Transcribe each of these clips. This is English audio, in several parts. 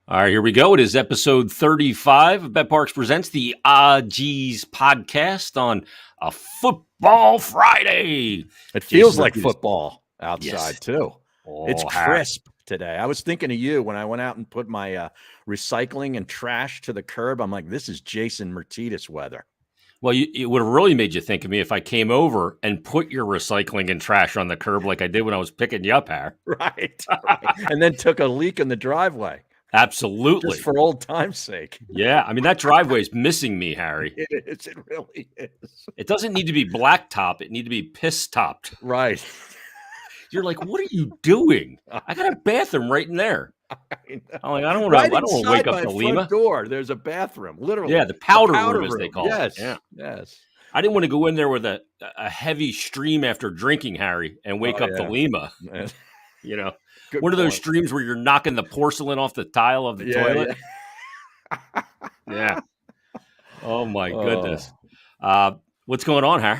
All right, here we go. It is episode 35 of Bet Parks Presents the Geez podcast on a football Friday. It feels Jason like Myrtetus. football outside, Yes. too. Oh, It's crisp today. I was thinking of you when I went out and put my recycling and trash to the curb. I'm like, this is Jason Myrtetus weather. Well, it would have really made you think of me if I came over and put your recycling and trash on the curb like I did when I was picking you up, Harry. Right. And then took a leak in the driveway. Absolutely. Just for old time's sake. Yeah, I mean, that driveway is missing me, Harry. It is. It really is. It doesn't need to be blacktop. It need to be piss-topped. Right. You're like, what are you doing? I got a bathroom right in there. I'm like, I don't want to wake up the Lima door. There's a bathroom, literally. Yeah, the powder room, as they call it. Yeah. Yes. I didn't want to go in there with a heavy stream after drinking, Harry, and wake up the Lima. You know, Good one of those point. streams where you're knocking the porcelain off the tile of the toilet. Yeah. Oh my goodness. What's going on, Harry?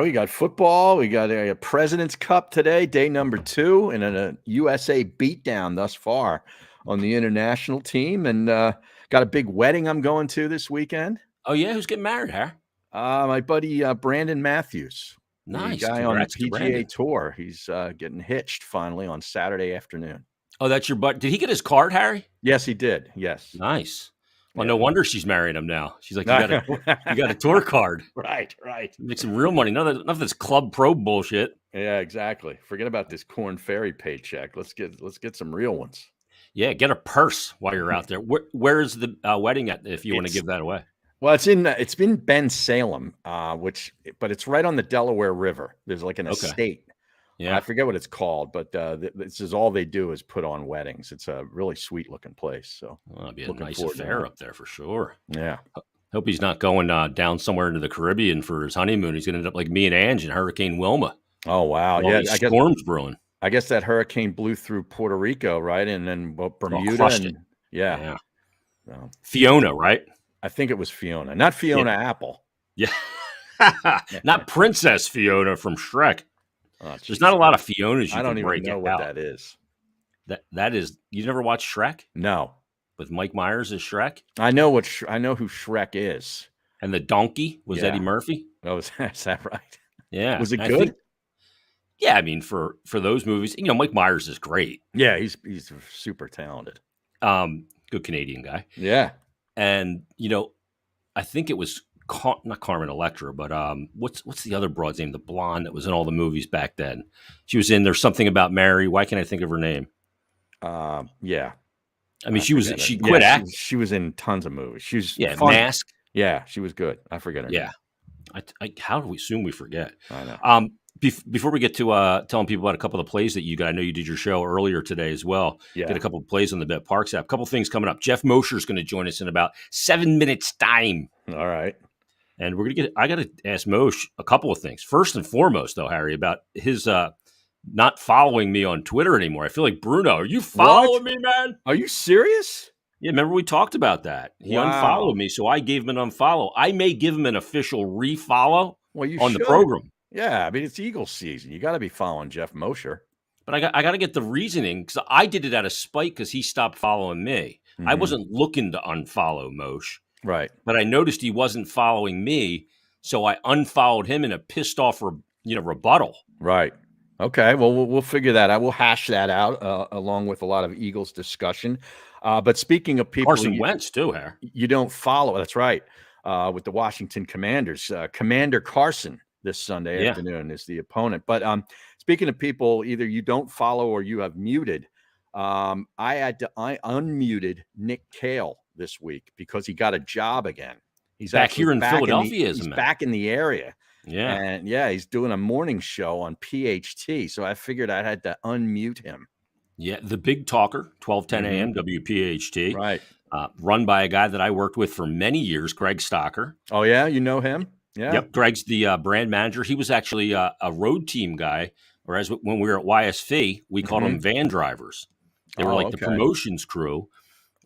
We got football. We got a President's Cup today, day number 2, and a USA beatdown thus far on the international team. And got a big wedding I'm going to this weekend. Oh, yeah? Who's getting married, Harry? My buddy Brandon Matthews. Nice. The guy Congrats on the to PGA Brandon. Tour. He's getting hitched finally on Saturday afternoon. Oh, that's your buddy. Did he get his card, Harry? Yes, he did. Yes. Nice. Well, Yeah. no wonder she's marrying him now. She's like, you got a tour card. Right. Make some real money. None of this Club Pro bullshit. Yeah, exactly. Forget about this Corn Ferry paycheck. Let's get some real ones. Yeah, get a purse while you're out there. Where's the wedding at? If you want to give that away. Well, it's been Ben Salem, but it's right on the Delaware River. There's like an estate. Yeah, I forget what it's called, but this is all they do is put on weddings. It's a really sweet looking place. So it'll be a nice affair up there for sure. Yeah. Hope he's not going down somewhere into the Caribbean for his honeymoon. He's going to end up like me and Ange and Hurricane Wilma. Oh wow! Yeah, storms brewing. I guess that hurricane blew through Puerto Rico, right, and then Bermuda. Crushed it. Yeah. So, Fiona, right? I think it was Fiona, not Fiona Apple. Yeah. Not Princess Fiona from Shrek. Oh, there's not a lot of Fionas I don't even know what that is. That is, you never watched Shrek? No. With Mike Myers as Shrek? I know who Shrek is. And the donkey was Eddie Murphy? Oh, is that right? Yeah. Was it good? Yeah, I mean, for those movies, Mike Myers is great. Yeah, he's super talented. Good Canadian guy. Yeah. And, I think it was not Carmen Electra, but what's the other broad's name? The blonde that was in all the movies back then. She was in There's Something About Mary. Why can't I think of her name? Yeah. I mean, she quit acting. She was in tons of movies. She was fun. Mask. Yeah, she was good. I forget her name. How do we assume we forget? I know. Before we get to telling people about a couple of plays that you got, I know you did your show earlier today as well. Yeah. Get a couple of plays on the Bet Parks app. A couple of things coming up. Jeff Mosher is going to join us in about 7 minutes time. All right. And I got to ask Moshe a couple of things. First and foremost, though, Harry, about his not following me on Twitter anymore. I feel like, Bruno, are you following me, man? Are you serious? Yeah, remember we talked about that. He unfollowed me, so I gave him an unfollow. I may give him an official refollow on the program. Yeah, I mean, it's Eagles season. You got to be following Jeff Mosher. But I got to get the reasoning, because I did it out of spite because he stopped following me. Mm-hmm. I wasn't looking to unfollow Moshe. Right. But I noticed he wasn't following me, so I unfollowed him in a pissed off rebuttal. Right. Okay, well, we'll figure that out. We'll hash that out along with a lot of Eagles discussion. But speaking of people, Carson Wentz too, Harry. You don't follow. That's right. With the Washington Commanders, Commander Carson this Sunday afternoon is the opponent. But speaking of people, either you don't follow or you have muted. I unmuted Nick Cale this week because he got a job again. He's back here in Philadelphia. He's back in the area. Yeah. And he's doing a morning show on PHT. So I figured I had to unmute him. Yeah. The Big Talker, 1210 a.m. WPHT. Right. Run by a guy that I worked with for many years, Greg Stocker. Oh, yeah? You know him? Yeah. Yep. Greg's the brand manager. He was actually a road team guy, whereas when we were at YSF, we called them van drivers. They were the promotions crew,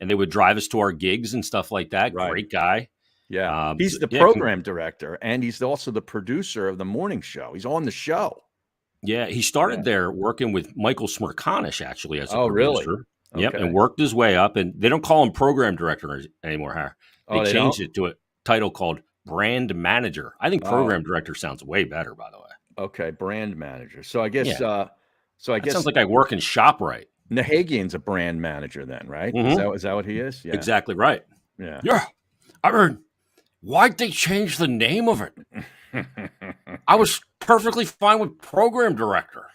and they would drive us to our gigs and stuff like that. Right. Great guy. Yeah. He's the program director, and he's also the producer of the morning show. He's on the show. Yeah. He started there working with Michael Smirkanish, actually, as a producer. Really? Yep, Okay. and worked his way up. And they don't call him program director anymore, Harry. They changed it to a title called brand manager. I think program director sounds way better, by the way. Okay, brand manager. So I guess Sounds like I work in ShopRite. Nahagian's a brand manager then, right? Mm-hmm. Is that what he is? Yeah. Exactly right. Yeah. Yeah. I mean, why'd they change the name of it? I was perfectly fine with program director.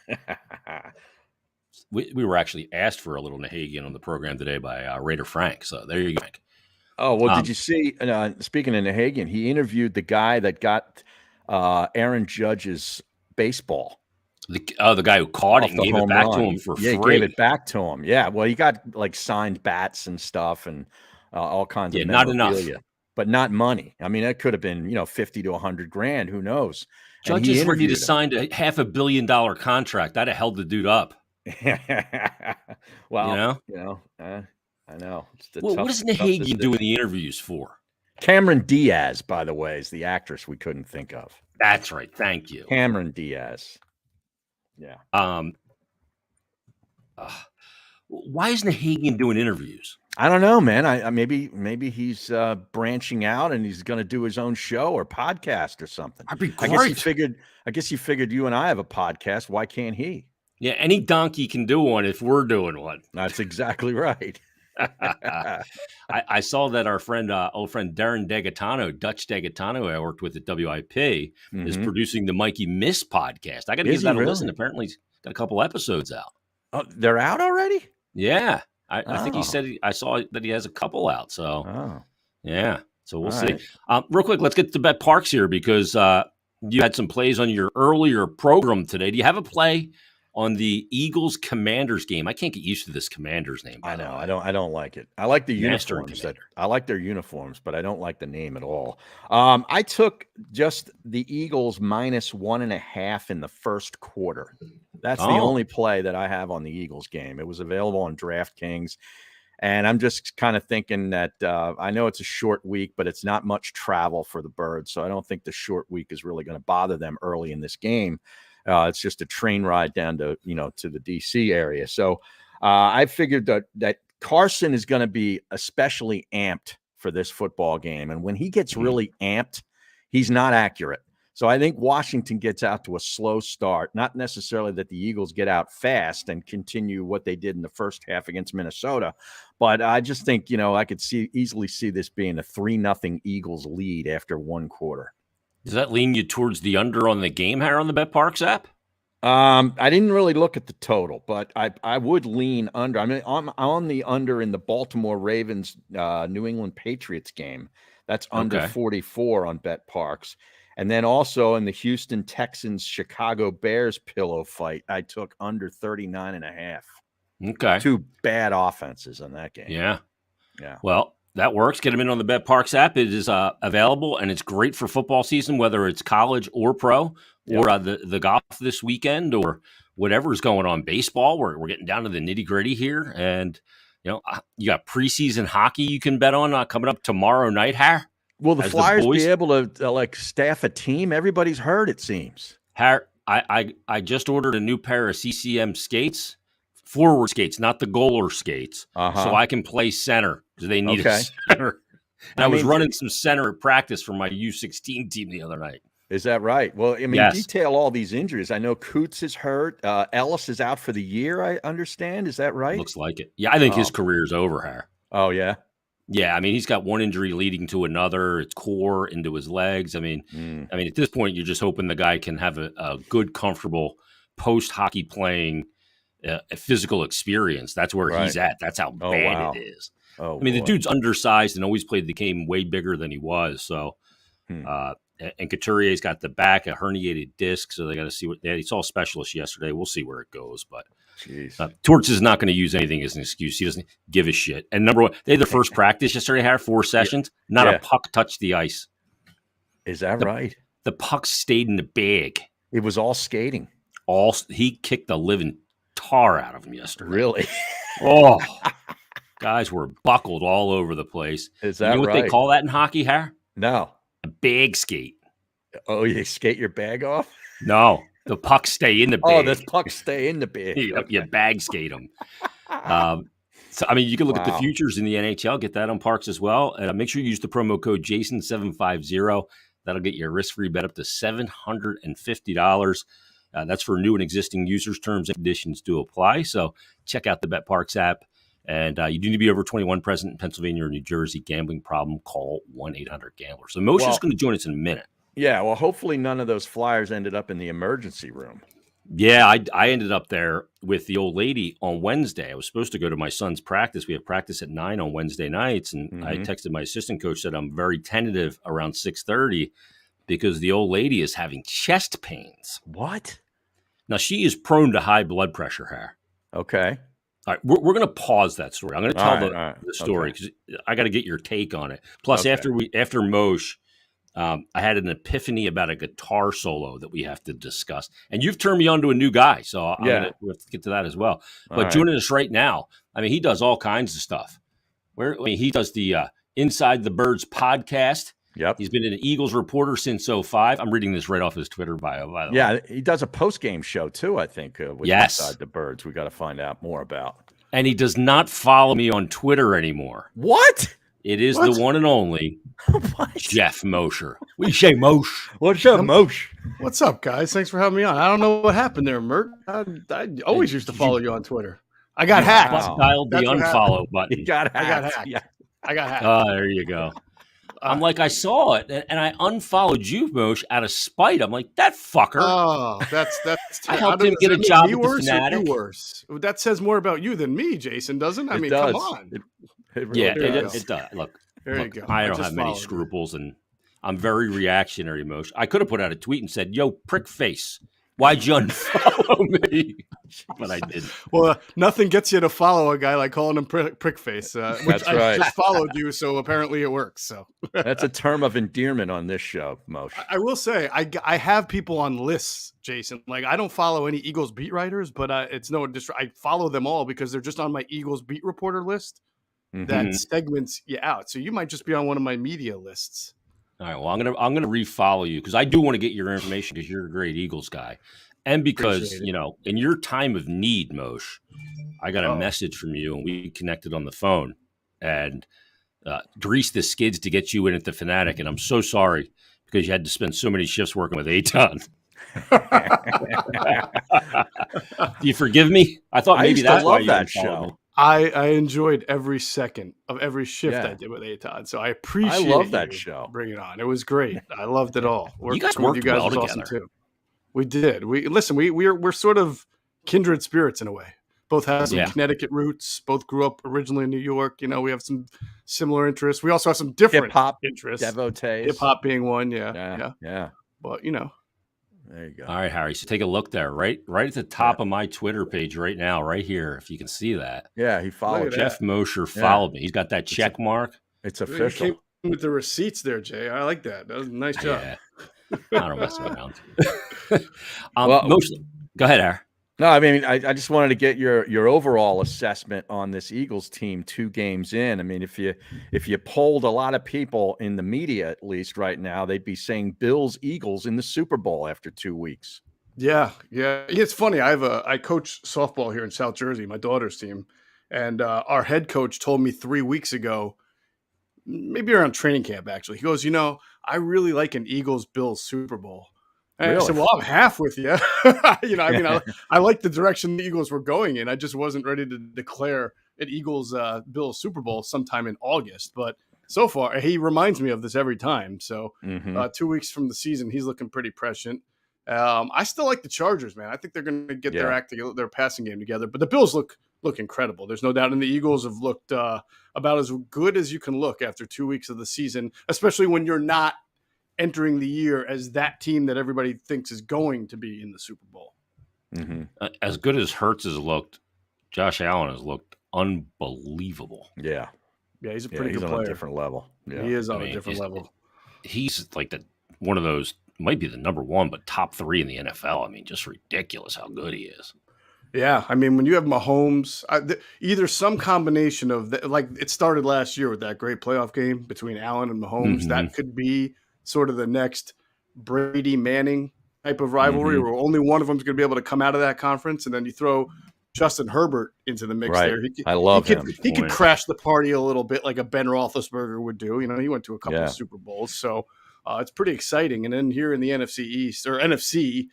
We were actually asked for a little Nahagian on the program today by Raider Frank. So there you go. Oh, well, did you see, speaking of Nahagian, he interviewed the guy that got Aaron Judge's baseball. The guy who caught it and gave it back to him for free. Yeah, he gave it back to him. Yeah, well, he got like signed bats and stuff and all kinds of memorabilia. Not enough. But not money. I mean, that could have been, $50 to $100,000. Who knows? Judge is ready to sign a $500 million contract. I'd have held the dude up. Well, I know. What does Nahagian do in the interviews for? Cameron Diaz, by the way, is the actress we couldn't think of. That's right. Thank you. Cameron Diaz. Yeah. Why is Nahagian doing interviews? I don't know, man. I maybe he's branching out and he's going to do his own show or podcast or something. That'd be great. I guess he figured you and I have a podcast. Why can't he? Yeah, any donkey can do one if we're doing one. That's exactly right. I saw that our old friend Darren Degatano, Dutch Degatano, who I worked with at WIP, is producing the Mikey Miss podcast. I got to give that a listen. Apparently, he's got a couple episodes out. Oh, they're out already? Yeah. I think he said I saw that he has a couple out. So, yeah. So we'll see. Right. Real quick, let's get to Bet Parks here because you had some plays on your earlier program today. Do you have a play on the Eagles Commanders game? I can't get used to this Commanders name. I know. I don't like it. I like the uniforms. I like their uniforms, but I don't like the name at all. I took just the Eagles -1.5 in the first quarter. That's the only play that I have on the Eagles game. It was available on DraftKings. And I'm just kind of thinking that I know it's a short week, but it's not much travel for the Birds. So I don't think the short week is really going to bother them early in this game. It's just a train ride down to, to the DC area. So I figured that Carson is going to be especially amped for this football game. And when he gets really amped, he's not accurate. So I think Washington gets out to a slow start, not necessarily that the Eagles get out fast and continue what they did in the first half against Minnesota. But I just think, I could easily see this being a 3-0 Eagles lead after one quarter. Does that lean you towards the under on the game here on the Bet Parks app? I didn't really look at the total, but I would lean under. I mean, I'm on the under in the Baltimore Ravens New England Patriots game. That's under 44 on Bet Parks. And then also in the Houston Texans Chicago Bears pillow fight, I took under 39.5. Okay. Two bad offenses in that game. Yeah. Well, that works. Get them in on the Bet Parks app. It is available, and it's great for football season, whether it's college or pro, or the golf this weekend, or whatever's going on. Baseball, we're getting down to the nitty-gritty here. And, you got preseason hockey you can bet on coming up tomorrow night, Har. Will the Flyers be able to staff a team? Everybody's hurt, it seems. Har, I just ordered a new pair of CCM skates, forward skates, not the goaler skates, so I can play center because they need a center. And I was running some center at practice for my U16 team the other night. Is that right? Well, I mean, detail all these injuries. I know Coots is hurt. Ellis is out for the year, I understand. Is that right? Looks like it. Yeah, I think his career's over, Har. Oh, yeah? Yeah, I mean, he's got one injury leading to another. It's core into his legs. I mean, at this point, you're just hoping the guy can have a good, comfortable post-hockey playing physical experience. That's where he's at. That's how bad it is. I mean, the dude's undersized and always played the game way bigger than he was. So, and Couturier's got the back, a herniated disc, so they got to see he saw a specialist yesterday. We'll see where it goes, but Torts is not going to use anything as an excuse. He doesn't give a shit. And number one, they had the first practice yesterday, had 4 sessions. Not a puck touched the ice. Is that right? The puck stayed in the bag. It was all skating. He kicked the living tar out of him yesterday. Really? Guys were buckled all over the place. Is that you know what they call that in hockey, Har? No. A bag skate. Oh, you skate your bag off? No. The pucks stay in the bag. Oh, the pucks stay in the bag. You bag skate them. So, I mean, you can look at the futures in the NHL, get that on Parks as well. And make sure you use the promo code Jason750. That'll get you a risk-free bet up to $750. That's for new and existing users. Terms and conditions do apply. So check out the BetParks app. And you do need to be over 21, present in Pennsylvania or New Jersey. Gambling problem, call 1-800-GAMBLER. So Moshe's going to join us in a minute. Yeah, well, hopefully none of those flyers ended up in the emergency room. Yeah, I ended up there with the old lady on Wednesday. I was supposed to go to my son's practice. We have practice at 9 on Wednesday nights. And I texted my assistant coach, said I'm very tentative around 6:30 because the old lady is having chest pains. What? Now, she is prone to high blood pressure, Har. Okay. All right, we're going to pause that story. I'm going to tell the story because I got to get your take on it. Plus, after Moshe, I had an epiphany about a guitar solo that we have to discuss. And you've turned me on to a new guy, so we have to get to that as well. But joining us right now, I mean, he does all kinds of stuff. He does the Inside the Birds podcast. Yep. He's been an Eagles reporter since 2005. I'm reading this right off his Twitter bio, by the way. Yeah, he does a post-game show, too, I think, with Inside the Birds. We got to find out more about. And he does not follow me on Twitter anymore. What? It is the one and only Geoff Mosher. We say Moshe. What's up, Moshe? What's up, guys? Thanks for having me on. I don't know what happened there, Mert. I always used to follow you on Twitter. I got hacked. Dialed the unfollow button. You got hacked. I got hacked. Yeah. I got hacked. Oh, there you go. I'm like, I saw it, and I unfollowed you, Moshe, out of spite. I'm like, that fucker. Oh, that's I helped him get a job at the Fanatic. Worse. That says more about you than me, Jason, doesn't it? I mean, come on. It does. Look, you go. I don't have many scruples, and I'm very reactionary, Moshe. I could have put out a tweet and said, yo, prick face, why'd you unfollow me? But I didn't. Well, nothing gets you to follow a guy like calling him prick face, which I just followed you, so apparently it works. So that's a term of endearment on this show, Moshe. I will say, I have people on lists, Jason. Like, I don't follow any Eagles beat writers, but it's no I follow them all because they're just on my Eagles beat reporter list. That segments you out. So you might just be on one of my media lists. All right. Well, I'm gonna refollow you because I do want to get your information because you're a great Eagles guy, and because in your time of need, Moshe, I got a message from you and we connected on the phone and greased the skids to get you in at the Fanatic, and I'm so sorry because you had to spend so many shifts working with Aton. Do you forgive me? I thought maybe that's why you that show. Me. I enjoyed every second of every shift I did with Aton, so I appreciate. I love that show. Bring it on! It was great. I loved it all. You guys worked well together. Awesome too. We did. We're sort of kindred spirits in a way. Both have some Connecticut roots. Both grew up originally in New York. We have some similar interests. We also have some different hip-hop interests. Devotees. Hip hop being one. Yeah. But There you go. All right, Harry. So take a look there, right at the top of my Twitter page right now, right here, if you can see that. Yeah, he followed Geoff Mosher followed me. He's got that check mark. It's official. You came with the receipts there, Jay. I like that. That was a nice job. Yeah. I don't mess around. Mostly. Go ahead, Harry. No, I mean, I just wanted to get your overall assessment on this Eagles team 2 games in. I mean, if you polled a lot of people in the media, at least right now, they'd be saying Bills Eagles in the Super Bowl after 2 weeks. Yeah. It's funny. I coach softball here in South Jersey, my daughter's team, and our head coach told me 3 weeks ago, maybe around training camp actually. He goes, I really like an Eagles Bills Super Bowl. And I said, well, I'm half with you. I like the direction the Eagles were going in. I just wasn't ready to declare an Eagles Bills Super Bowl sometime in August. But so far, he reminds me of this every time. So 2 weeks from the season, he's looking pretty prescient. I still like the Chargers, man. I think they're going to get their act together, their passing game together. But the Bills look incredible. There's no doubt. And the Eagles have looked about as good as you can look after 2 weeks of the season, especially when you're not entering the year as that team that everybody thinks is going to be in the Super Bowl. As good as Hurts has looked, Josh Allen has looked unbelievable. Yeah, he's a pretty good player. On a different level. Yeah. He is on a different level. He's like one of those, might be the number one, but top 3 in the NFL. I mean, just ridiculous how good he is. Yeah, I mean, when you have Mahomes, either some combination of like it started last year with that great playoff game between Allen and Mahomes. That could be sort of the next Brady Manning type of rivalry where only one of them is going to be able to come out of that conference. And then you throw Justin Herbert into the mix there. I love him. He could crash the party a little bit like a Ben Roethlisberger would do. He went to a couple of Super Bowls, so it's pretty exciting. And then here in the NFC East or NFC,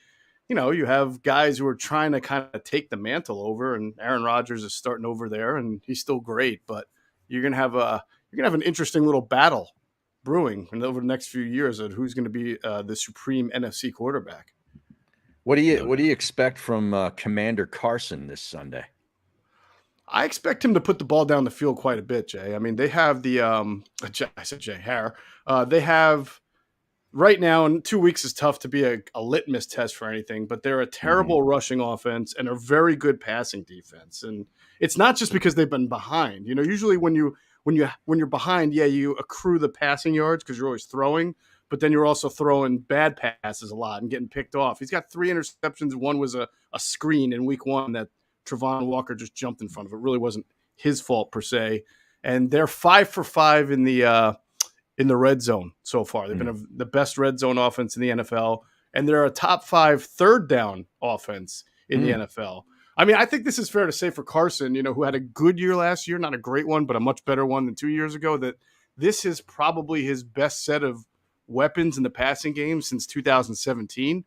you have guys who are trying to kind of take the mantle over, and Aaron Rodgers is starting over there, and he's still great. But you're gonna have an interesting little battle brewing over the next few years of who's going to be the supreme NFC quarterback. What do you expect from Commander Carson this Sunday? I expect him to put the ball down the field quite a bit, Jay. I mean, they have I said Jay Hare. They have right now, and 2 weeks is tough to be a litmus test for anything, but they're a terrible rushing offense and a very good passing defense. And it's not just because they've been behind. Usually when you're behind, you accrue the passing yards because you're always throwing, but then you're also throwing bad passes a lot and getting picked off. He's got 3 interceptions. One was a screen in week 1 that Travon Walker just jumped in front of. It really wasn't his fault per se. And they're 5 for 5 in the red zone so far. They've been the best red zone offense in the NFL, and they're a top 5 third down offense in the NFL. I mean, I think this is fair to say for Carson, who had a good year last year, not a great one, but a much better one than 2 years ago, that this is probably his best set of weapons in the passing game since 2017.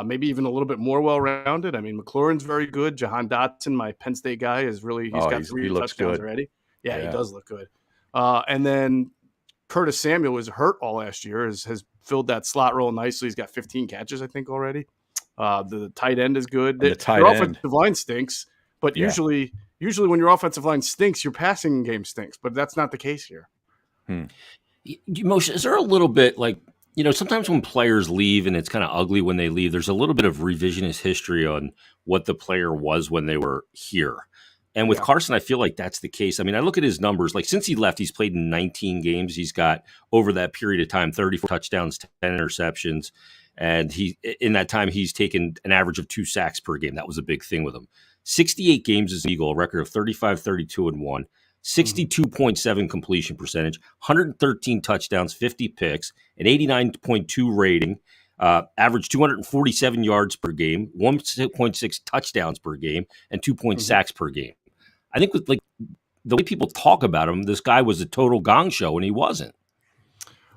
Maybe even a little bit more well-rounded. I mean, McLaurin's very good. Jahan Dotson, my Penn State guy, is really he's got 3 touchdowns already. Yeah, he does look good. And then Curtis Samuel was hurt all last year, has filled that slot role nicely. He's got 15 catches, I think, already. The tight end is good. Their offensive line stinks, but usually when your offensive line stinks, your passing game stinks. But that's not the case here. Moshe, is there a little bit like, sometimes when players leave and it's kind of ugly when they leave, there's a little bit of revisionist history on what the player was when they were here. And with Carson, I feel like that's the case. I mean, I look at his numbers. Like since he left, he's played in 19 games. He's got over that period of time, 34 touchdowns, 10 interceptions. And in that time, he's taken an average of 2 sacks per game. That was a big thing with him. 68 games as an Eagle, a record of 35, 32, and 1. 62.7 completion percentage, 113 touchdowns, 50 picks, an 89.2 rating, average 247 yards per game, 1.6 touchdowns per game, and 2 sacks per game. I think with the way people talk about him, this guy was a total gong show, and he wasn't.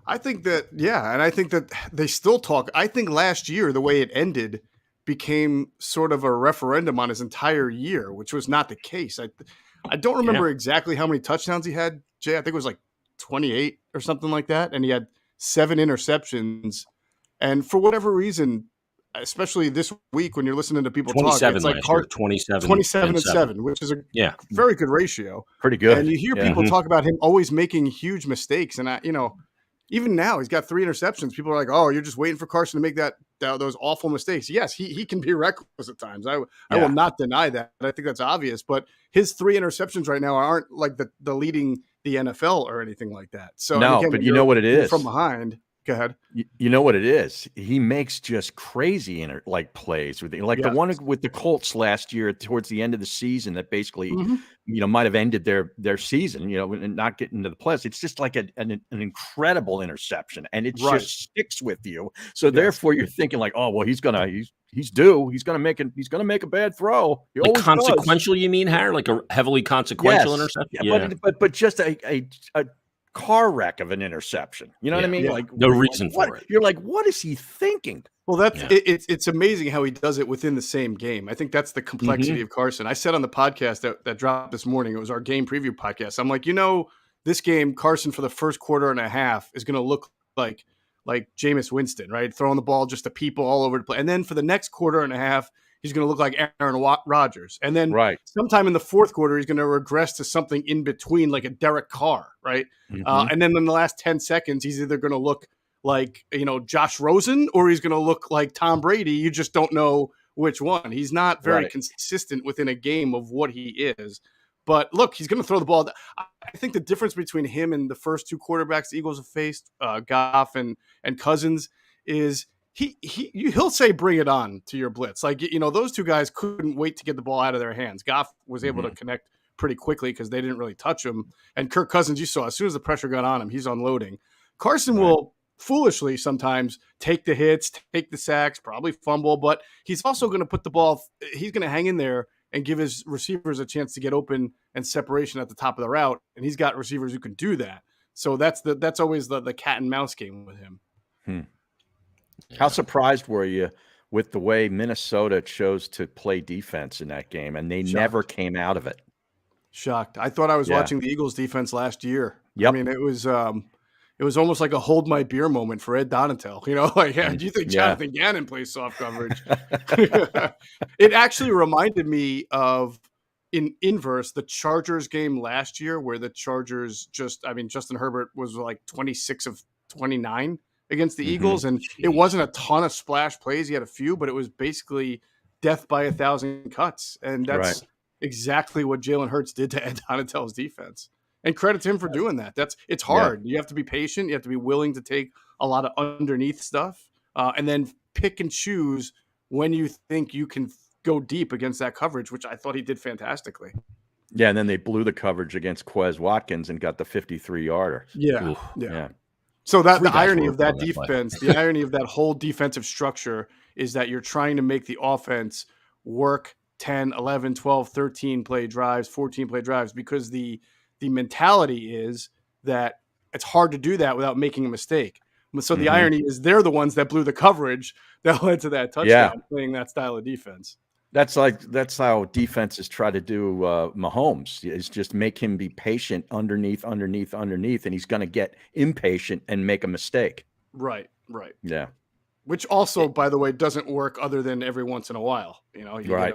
I think that, and I think that they still talk. I think last year, the way it ended became sort of a referendum on his entire year, which was not the case. I don't remember exactly how many touchdowns he had, Jay. I think it was like 28 or something like that. And he had 7 interceptions. And for whatever reason, especially this week when you're listening to people talk, it's like 27 and 7, which is a very good ratio. Pretty good. And you hear people talk about him always making huge mistakes. And even now he's got 3 interceptions. People are like, "Oh, you're just waiting for Carson to make those awful mistakes." Yes, he can be reckless at times. I will not deny that. I think that's obvious. But his 3 interceptions right now aren't like the leading the NFL or anything like that. So no, but you know what it is from behind. Go ahead. You know what it is? He makes just crazy plays with the one with the Colts last year towards the end of the season that basically might have ended their season, and not getting to the playoffs. It's just like an incredible interception, and it just sticks with you. So therefore, you're thinking like, oh well, he's gonna make a bad throw. He like consequential, does. You mean, Harry? Like a heavily consequential interception? Yeah. But just a car wreck of an interception. You know what I mean? Like no reason for it. You're like, what is he thinking? Well, it's amazing how he does it within the same game. I think that's the complexity of Carson. I said on the podcast that dropped this morning, it was our game preview podcast. I'm like, this game, Carson for the first quarter and a half is going to look like Jameis Winston, right? Throwing the ball just to people all over the place. And then for the next quarter and a half, he's going to look like Aaron Rodgers. And then sometime in the fourth quarter, he's going to regress to something in between, like a Derek Carr, right? And then in the last 10 seconds, he's either going to look like, Josh Rosen, or he's going to look like Tom Brady. You just don't know which one. He's not very consistent within a game of what he is. But look, he's going to throw the ball. I think the difference between him and the first 2 quarterbacks the Eagles have faced, Geoff and Cousins, is he'll say, "Bring it on" to your blitz. Like, those 2 guys couldn't wait to get the ball out of their hands. Geoff was able to connect pretty quickly because they didn't really touch him. And Kirk Cousins, you saw, as soon as the pressure got on him, he's unloading. Carson will foolishly sometimes take the hits, take the sacks, probably fumble, but he's also going to put the ball, he's going to hang in there and give his receivers a chance to get open and separation at the top of the route. And he's got receivers who can do that. So that's always the cat and mouse game with him. Yeah. How surprised were you with the way Minnesota chose to play defense in that game, and they never came out of it? Shocked. I thought I was watching the Eagles defense last year. Yep. I mean, it was almost like a hold my beer moment for Ed Donatel. Do you think Jonathan Gannon plays soft coverage? It actually reminded me of, in inverse, the Chargers game last year, where the Chargers Justin Herbert was like 26 of 29 against the Eagles, and it wasn't a ton of splash plays. He had a few, but it was basically death by 1,000 cuts, and that's exactly what Jalen Hurts did to Ed Donatel's defense. And credit to him for doing that. It's hard. You have to be patient. You have to be willing to take a lot of underneath stuff, and then pick and choose when you think you can go deep against that coverage, which I thought he did fantastically. Yeah, and then they blew the coverage against Quez Watkins and got the 53-yarder. Yeah. So the irony of that defense, the irony of that whole defensive structure is that you're trying to make the offense work 10, 11, 12, 13 play drives, 14 play drives, because the mentality is that it's hard to do that without making a mistake. So the irony is they're the ones that blew the coverage that led to that touchdown, playing that style of defense. That's how defenses try to do Mahomes, is just make him be patient underneath, and he's going to get impatient and make a mistake. Right. Yeah. Which also, by the way, doesn't work other than every once in a while. Right.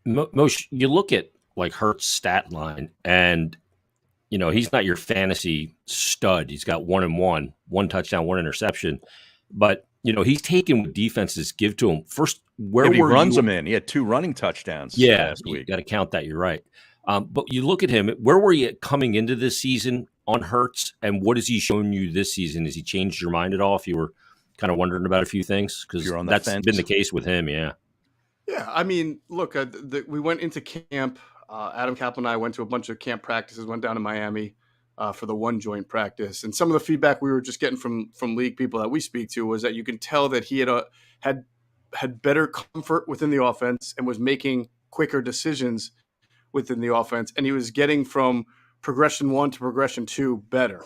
Most, you look at like Hurts' stat line, and he's not your fantasy stud. He's got 1-1, 1 touchdown, 1 interception, but he's taking what defenses give to him. First, where he runs them in. He had 2 running touchdowns last week. You got to count that. You're right. But you look at him. Where were you coming into this season on Hurts, and what has he shown you this season? Has he changed your mind at all? If you were kind of wondering about a few things, because that's been the case with him. Yeah. I mean, look, we went into camp. Adam Kaplan and I went to a bunch of camp practices. Went down to Miami for the one joint practice, and some of the feedback we were just getting from league people that we speak to was that you can tell that he had better comfort within the offense and was making quicker decisions within the offense, and he was getting from progression 1 to progression 2 better,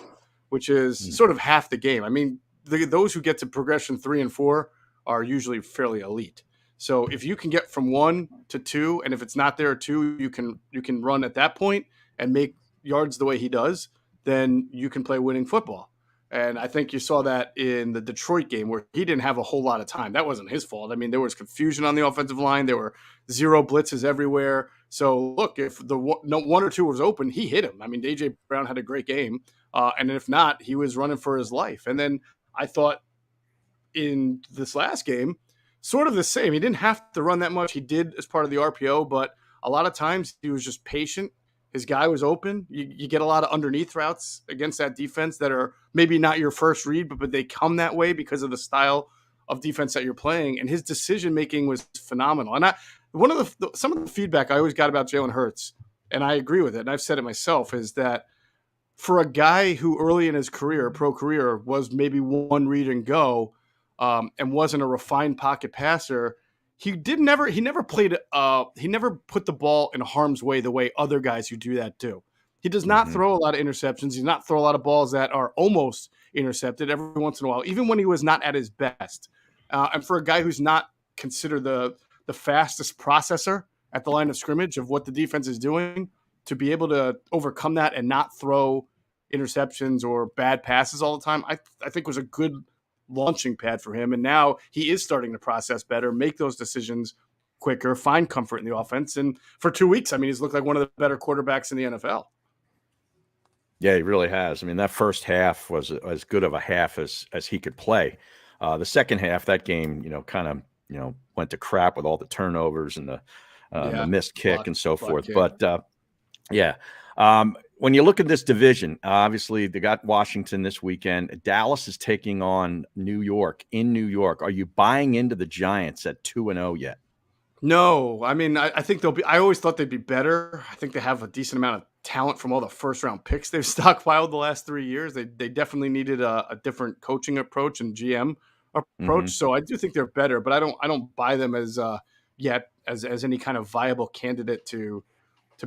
which is sort of half the game. I mean, those who get to progression 3 and 4 are usually fairly elite. So if you can get from 1 to 2, and if it's not there at 2, you can run at that point and make yards the way he does, then you can play winning football. And I think you saw that in the Detroit game, where he didn't have a whole lot of time. That wasn't his fault. I mean, there was confusion on the offensive line. There were 0 blitzes everywhere. So look, if the 1 or 2 was open, he hit him. I mean, A.J. Brown had a great game. And if not, he was running for his life. And then I thought in this last game, sort of the same. He didn't have to run that much. He did as part of the RPO, but a lot of times he was just patient. His guy was open. You get a lot of underneath routes against that defense that are maybe not your first read, but they come that way because of the style of defense that you're playing. And his decision-making was phenomenal. And some of the feedback I always got about Jalen Hurts, and I agree with it, and I've said it myself, is that for a guy who early in his career, pro career, was maybe one read and go, and wasn't a refined pocket passer, he never put the ball in harm's way the way other guys who do that do. He does not throw a lot of interceptions. He does not throw a lot of balls that are almost intercepted every once in a while, even when he was not at his best. And for a guy who's not considered the fastest processor at the line of scrimmage of what the defense is doing, to be able to overcome that and not throw interceptions or bad passes all the time, I think was a good launching pad for him. And now he is starting to process better, make those decisions quicker, find comfort in the offense. And for 2 weeks, I mean, he's looked like one of the better quarterbacks in the NFL. Yeah, he really has. I mean, that first half was as good of a half as he could play. The second half, that game, kind of, went to crap with all the turnovers and the missed kick and so forth. Kick. But when you look at this division, obviously they got Washington this weekend. Dallas is taking on New York in New York. Are you buying into the Giants at 2-0 yet? No, I mean, I think they'll be. I always thought they'd be better. I think they have a decent amount of talent from all the first round picks they've stockpiled the last 3 years. They definitely needed a different coaching approach and GM approach. So I do think they're better, but I don't buy them as yet as any kind of viable candidate to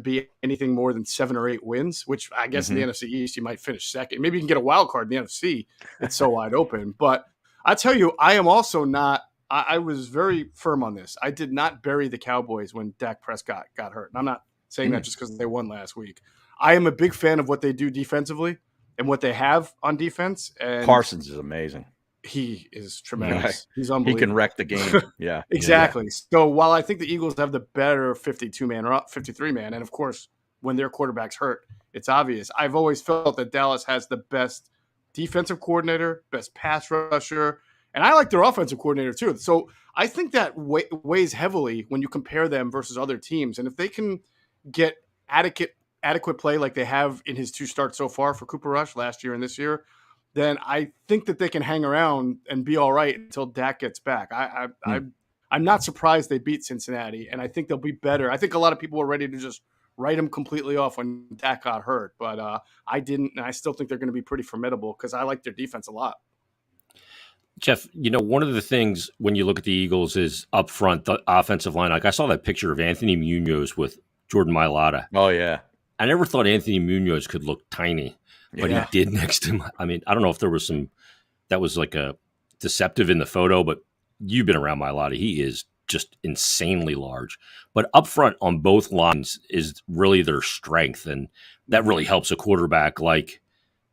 be anything more than 7 or 8 wins, which I guess in the NFC East, you might finish second. Maybe you can get a wild card in the NFC. It's so wide open. But I tell you, I am also not – I was very firm on this. I did not bury the Cowboys when Dak Prescott got hurt. And I'm not saying that just because they won last week. I am a big fan of what they do defensively and what they have on defense. And Parsons is amazing. He is tremendous. Right. He's unbelievable. He can wreck the game. Yeah. Exactly. Yeah. So while I think the Eagles have the better 52-man or 53-man, and of course, when their quarterback's hurt, it's obvious. I've always felt that Dallas has the best defensive coordinator, best pass rusher, and I like their offensive coordinator too. So I think that weighs heavily when you compare them versus other teams. And if they can get adequate play like they have in his 2 starts so far for Cooper Rush last year and this year, then I think that they can hang around and be all right until Dak gets back. I'm not surprised they beat Cincinnati, and I think they'll be better. I think a lot of people were ready to just write them completely off when Dak got hurt, but I didn't, and I still think they're going to be pretty formidable because I like their defense a lot. Geoff, one of the things when you look at the Eagles is up front, the offensive line. Like I saw that picture of Anthony Munoz with Jordan Mailata. Oh, yeah. I never thought Anthony Munoz could look tiny. But he did next to him. I mean, I don't know if there was that was like a deceptive in the photo, but you've been around Mailata. He is just insanely large. But up front on both lines is really their strength. And that really helps a quarterback like,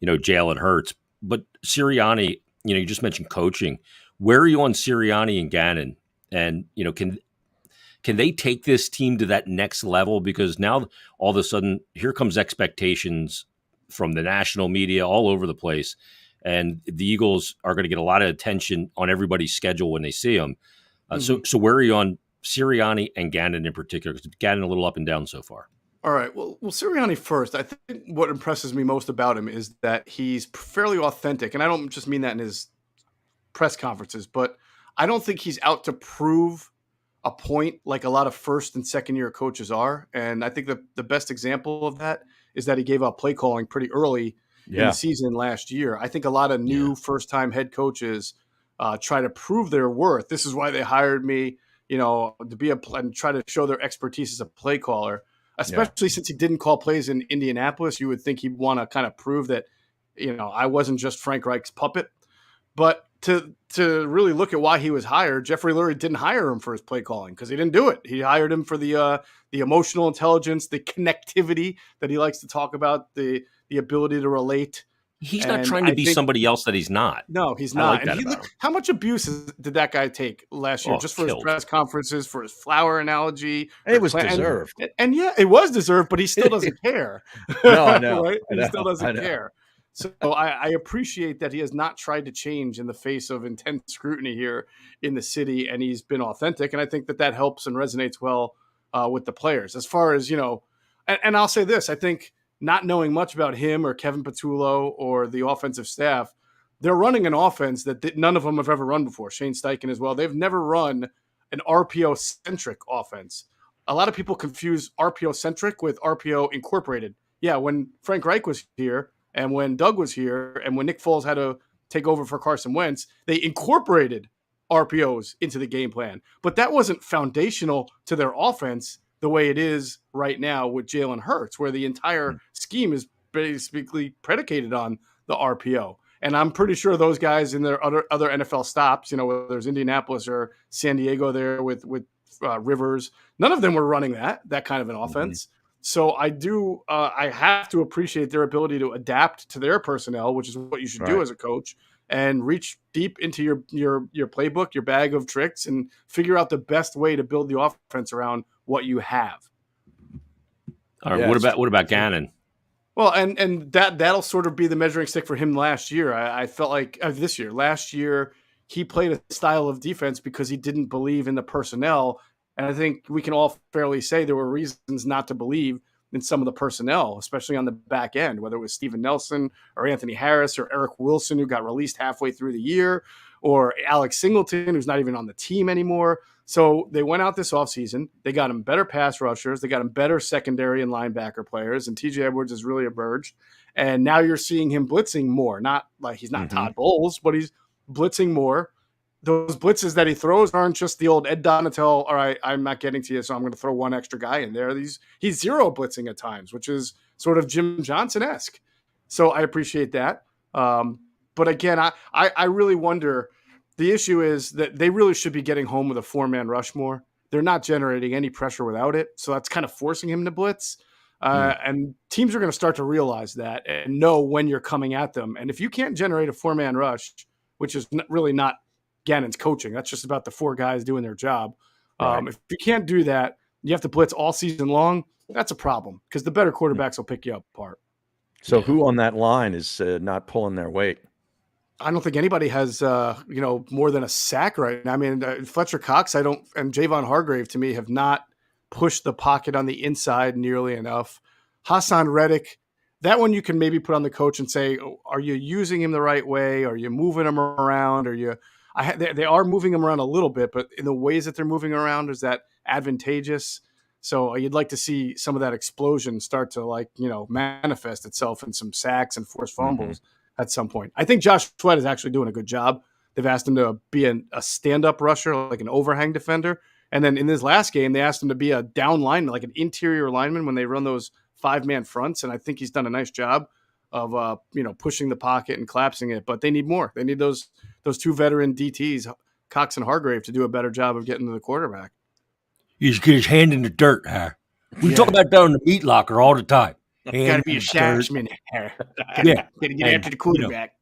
Jalen Hurts. But Sirianni, you just mentioned coaching. Where are you on Sirianni and Gannon? And, can they take this team to that next level? Because now all of a sudden, here comes expectations from the national media all over the place. And the Eagles are going to get a lot of attention on everybody's schedule when they see them. So where are you on Sirianni and Gannon in particular? Because Gannon a little up and down so far. All right. Well, Sirianni first. I think what impresses me most about him is that he's fairly authentic. And I don't just mean that in his press conferences, but I don't think he's out to prove a point like a lot of first and second year coaches are. And I think the best example of that is that he gave up play calling pretty early in the season last year. I think a lot of new first-time head coaches try to prove their worth. This is why they hired me, to be and try to show their expertise as a play caller, especially since he didn't call plays in Indianapolis. You would think he'd want to kind of prove that, I wasn't just Frank Reich's puppet. But to really look at why he was hired, Jeffrey Lurie didn't hire him for his play calling because he didn't do it. He hired him for the emotional intelligence, the connectivity that he likes to talk about, the ability to relate. He's not trying to be somebody else that he's not. No, he's not. How much abuse did that guy take last year just for his press conferences, for his flower analogy? It was deserved. And it was deserved, but he still doesn't care. No, I know. Right? He still doesn't care. So I appreciate that he has not tried to change in the face of intense scrutiny here in the city, and he's been authentic. And I think that helps and resonates well with the players. As far as, and I'll say this, I think not knowing much about him or Kevin Patullo or the offensive staff, they're running an offense that none of them have ever run before. Shane Steichen as well. They've never run an RPO-centric offense. A lot of people confuse RPO-centric with RPO incorporated. Yeah, when Frank Reich was here, and when Doug was here, and when Nick Foles had to take over for Carson Wentz, they incorporated RPOs into the game plan. But that wasn't foundational to their offense the way it is right now with Jalen Hurts, where the entire scheme is basically predicated on the RPO. And I'm pretty sure those guys in their other NFL stops, whether there's Indianapolis or San Diego there with Rivers, none of them were running that kind of an offense. So I have to appreciate their ability to adapt to their personnel, which is what you should do as a coach, and reach deep into your playbook, your bag of tricks, and figure out the best way to build the offense around what you have. All right. What about Gannon? Well, and that'll sort of be the measuring stick for him last year. I felt like this year. Last year, he played a style of defense because he didn't believe in the personnel. And I think we can all fairly say there were reasons not to believe in some of the personnel, especially on the back end, whether it was Steven Nelson or Anthony Harris or Eric Wilson, who got released halfway through the year, or Alex Singleton, who's not even on the team anymore. So they went out this offseason. They got him better pass rushers. They got him better secondary and linebacker players. And TJ Edwards has really emerged. And now you're seeing him blitzing more. Not like he's not Todd Bowles, but he's blitzing more. those blitzes that he throws aren't just the old Ed Donatel, all right, I'm not getting to you, so I'm going to throw one extra guy in there. He's zero blitzing at times, which is sort of Jim Johnson-esque. So I appreciate that. But again, I really wonder, the issue is that they really should be getting home with a 4-man rush more. They're not generating any pressure without it. So that's kind of forcing him to blitz. And teams are going to start to realize that and know when you're coming at them. And if you can't generate a 4-man rush, which is really not Gannon's coaching, that's just about the 4 guys doing their job. Right. If you can't do that, you have to blitz all season long. That's a problem because the better quarterbacks will pick you up apart. So who on that line is not pulling their weight? I don't think anybody has, more than a sack right now. I mean, Fletcher Cox, and Javon Hargrave to me have not pushed the pocket on the inside nearly enough. Hassan Reddick, that one you can maybe put on the coach and say, are you using him the right way? Are you moving him around? They are moving him around a little bit, but in the ways that they're moving around, is that advantageous? So you'd like to see some of that explosion start to manifest itself in some sacks and forced fumbles at some point. I think Josh Sweat is actually doing a good job. They've asked him to be a stand-up rusher, like an overhang defender. And then in this last game, they asked him to be a down lineman, like an interior lineman when they run those 5-man fronts. And I think he's done a nice job of, pushing the pocket and collapsing it. But they need more. They need those 2 veteran DTs, Cox and Hargrave, to do a better job of getting to the quarterback. He just get his hand in the dirt, huh? We talk about that in the meat locker all the time. Got to be a shashman. Got to get after the quarterback.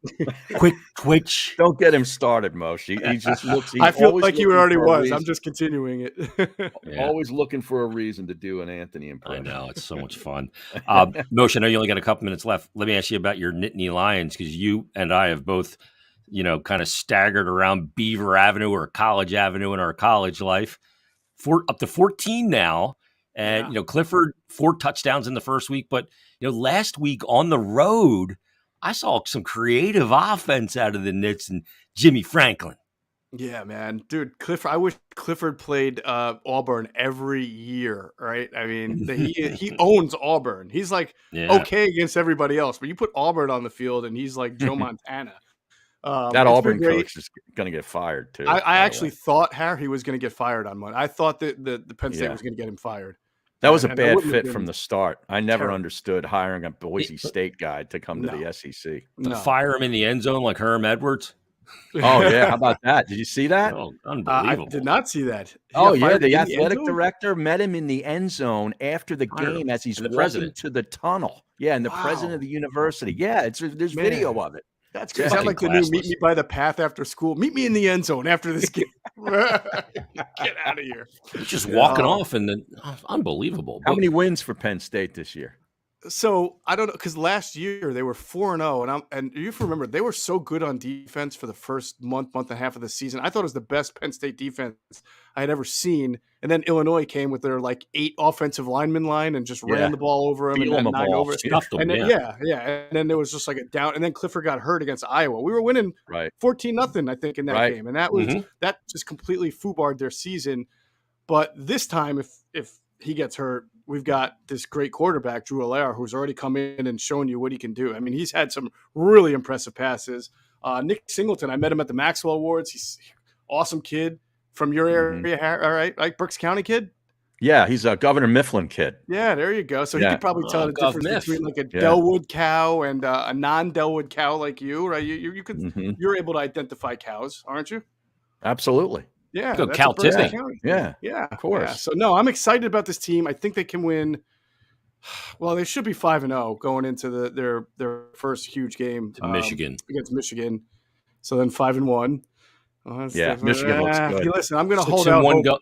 Quick twitch. Don't get him started, Moshe. He just looks. I feel like he already was. I'm just continuing it. Always looking for a reation to do an Anthony impression. I know. It's so much fun. Moshe, I know you only got a couple minutes left. Let me ask you about your Nittany Lions, because you and I have both, kind of staggered around Beaver Avenue or College Avenue in our college life. Up to 14 now. And, Clifford, 4 touchdowns in the first week. But, last week on the road, I saw some creative offense out of the Nits and Jimmy Franklin. Yeah, man. Dude, Clifford, I wish Clifford played Auburn every year, right? I mean, he owns Auburn. He's okay against everybody else. But you put Auburn on the field, and he's like Joe Montana. That Auburn coach is going to get fired, too. I actually thought Harry was going to get fired on Monday. I thought that the Penn State was going to get him fired. That was a bad fit from the start. I never understood hiring a Boise State guy to come to the SEC. Fire him in the end zone like Herm Edwards. Oh, yeah. How about that? Did you see that? Oh, unbelievable. I did not see that. The athletic director met him in the end zone after the game as he's walking to the tunnel. Yeah, and the president of the university. Yeah, there's video of it. That's good. Is that like the new meet me by the path after school? Meet me in the end zone after this game. Get out of here. He's just walking off, and then unbelievable. How many wins for Penn State this year? So I don't know, because last year they were 4-0, and you remember they were so good on defense for the first month and a half of the season. I thought it was the best Penn State defense I had ever seen. And then Illinois came with their 8 offensive lineman line and just ran the ball over them and 9 over. And then, and then there was just a down. And then Clifford got hurt against Iowa. We were winning 14-0, I think, in that game, and that was that just completely foobarred their season. But this time, if he gets hurt, we've got this great quarterback, Drew Allaire, who's already come in and shown you what he can do. I mean, he's had some really impressive passes. Nick Singleton, I met him at the Maxwell Awards. He's an awesome kid from your area. All right, like Berks County kid? Yeah, he's a Governor Mifflin kid. Yeah, there you go. So he could probably tell the difference between a Delwood cow and a non-Delwood cow like you, right? You could you're able to identify cows, aren't you? Absolutely. Yeah, go Cal Tippy. Yeah, of course. Yeah. So no, I'm excited about this team. I think they can win. Well, they should be 5-0 going into their first huge game Michigan against Michigan. So then 5-1. Michigan looks good. Listen, I'm going to hold out.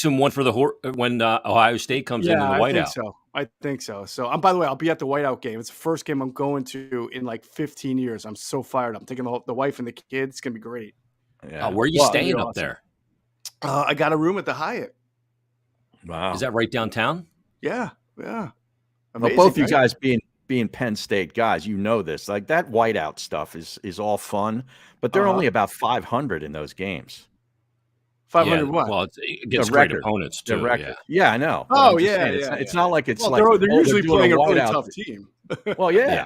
6-1 for when Ohio State comes in the whiteout. I think so. So by the way, I'll be at the whiteout game. It's the first game I'm going to in 15 years. I'm so fired. I'm taking the wife and the kids. It's going to be great. Yeah. Where are you staying up there? I got a room at the Hyatt. Wow. Is that right downtown? Yeah. Amazing, well, both you guys being Penn State guys, this. That whiteout stuff is all fun, but they're only about 500 in those games. 500 what? Well, it gets great opponents too. Yeah, I know. It's not like it's they're usually playing a really tough team. Well, yeah.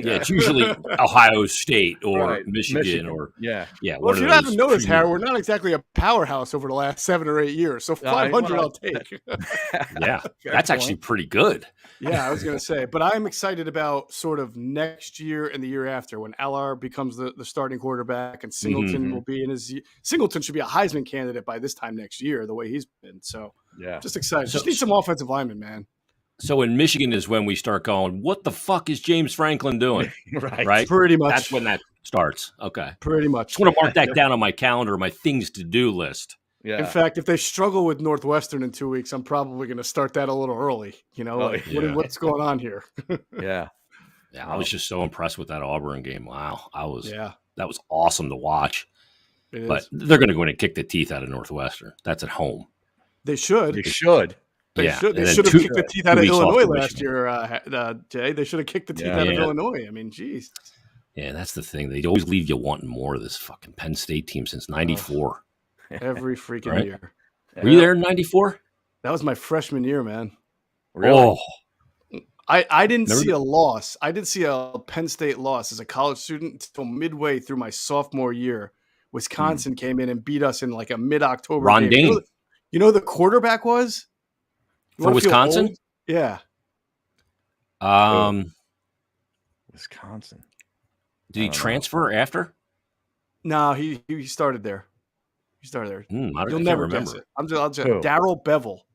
Yeah, it's usually Ohio State or Right. Michigan or yeah. Well, if you haven't noticed, Harry, we're not exactly a powerhouse over the last 7 or 8 years. So 500, I'll take. Yeah, that's actually pretty good. Yeah, I was going to say, but I'm excited about sort of next year and the year after when Allard becomes the starting quarterback and Singleton will be in his. Singleton should be a Heisman candidate by this time next year, the way he's been. So yeah, just excited. Just need some offensive linemen, man. So in Michigan is when we start going, what the fuck is James Franklin doing? Right? Pretty much. That's when that starts. Okay. Pretty much. Just want to mark that down on my calendar, my things to do list. Yeah. In fact, if they struggle with Northwestern in 2 weeks, I'm probably going to start that a little early. You know, what's going on here? Yeah. Yeah. I was just so impressed with that Auburn game. Wow. That was awesome to watch. But they're going to go in and kick the teeth out of Northwestern. That's at home. They should. They should. They should have kicked the teeth out of Illinois last year, Jay. They should have kicked the teeth out of Illinois. I mean, geez. Yeah, that's the thing. They always leave you wanting more of this fucking Penn State team since '94. Every freaking year. Were you there in '94? That was my freshman year, man. Really? Oh. I didn't see a loss. I didn't see a Penn State loss as a college student until midway through my sophomore year. Wisconsin came in and beat us in like a mid-October Ron game. Dane. You know who the quarterback was? For Wisconsin? Yeah. Wisconsin. Did he transfer after? No, he started there. He started there. You'll never remember. I'll just Darrell Bevel.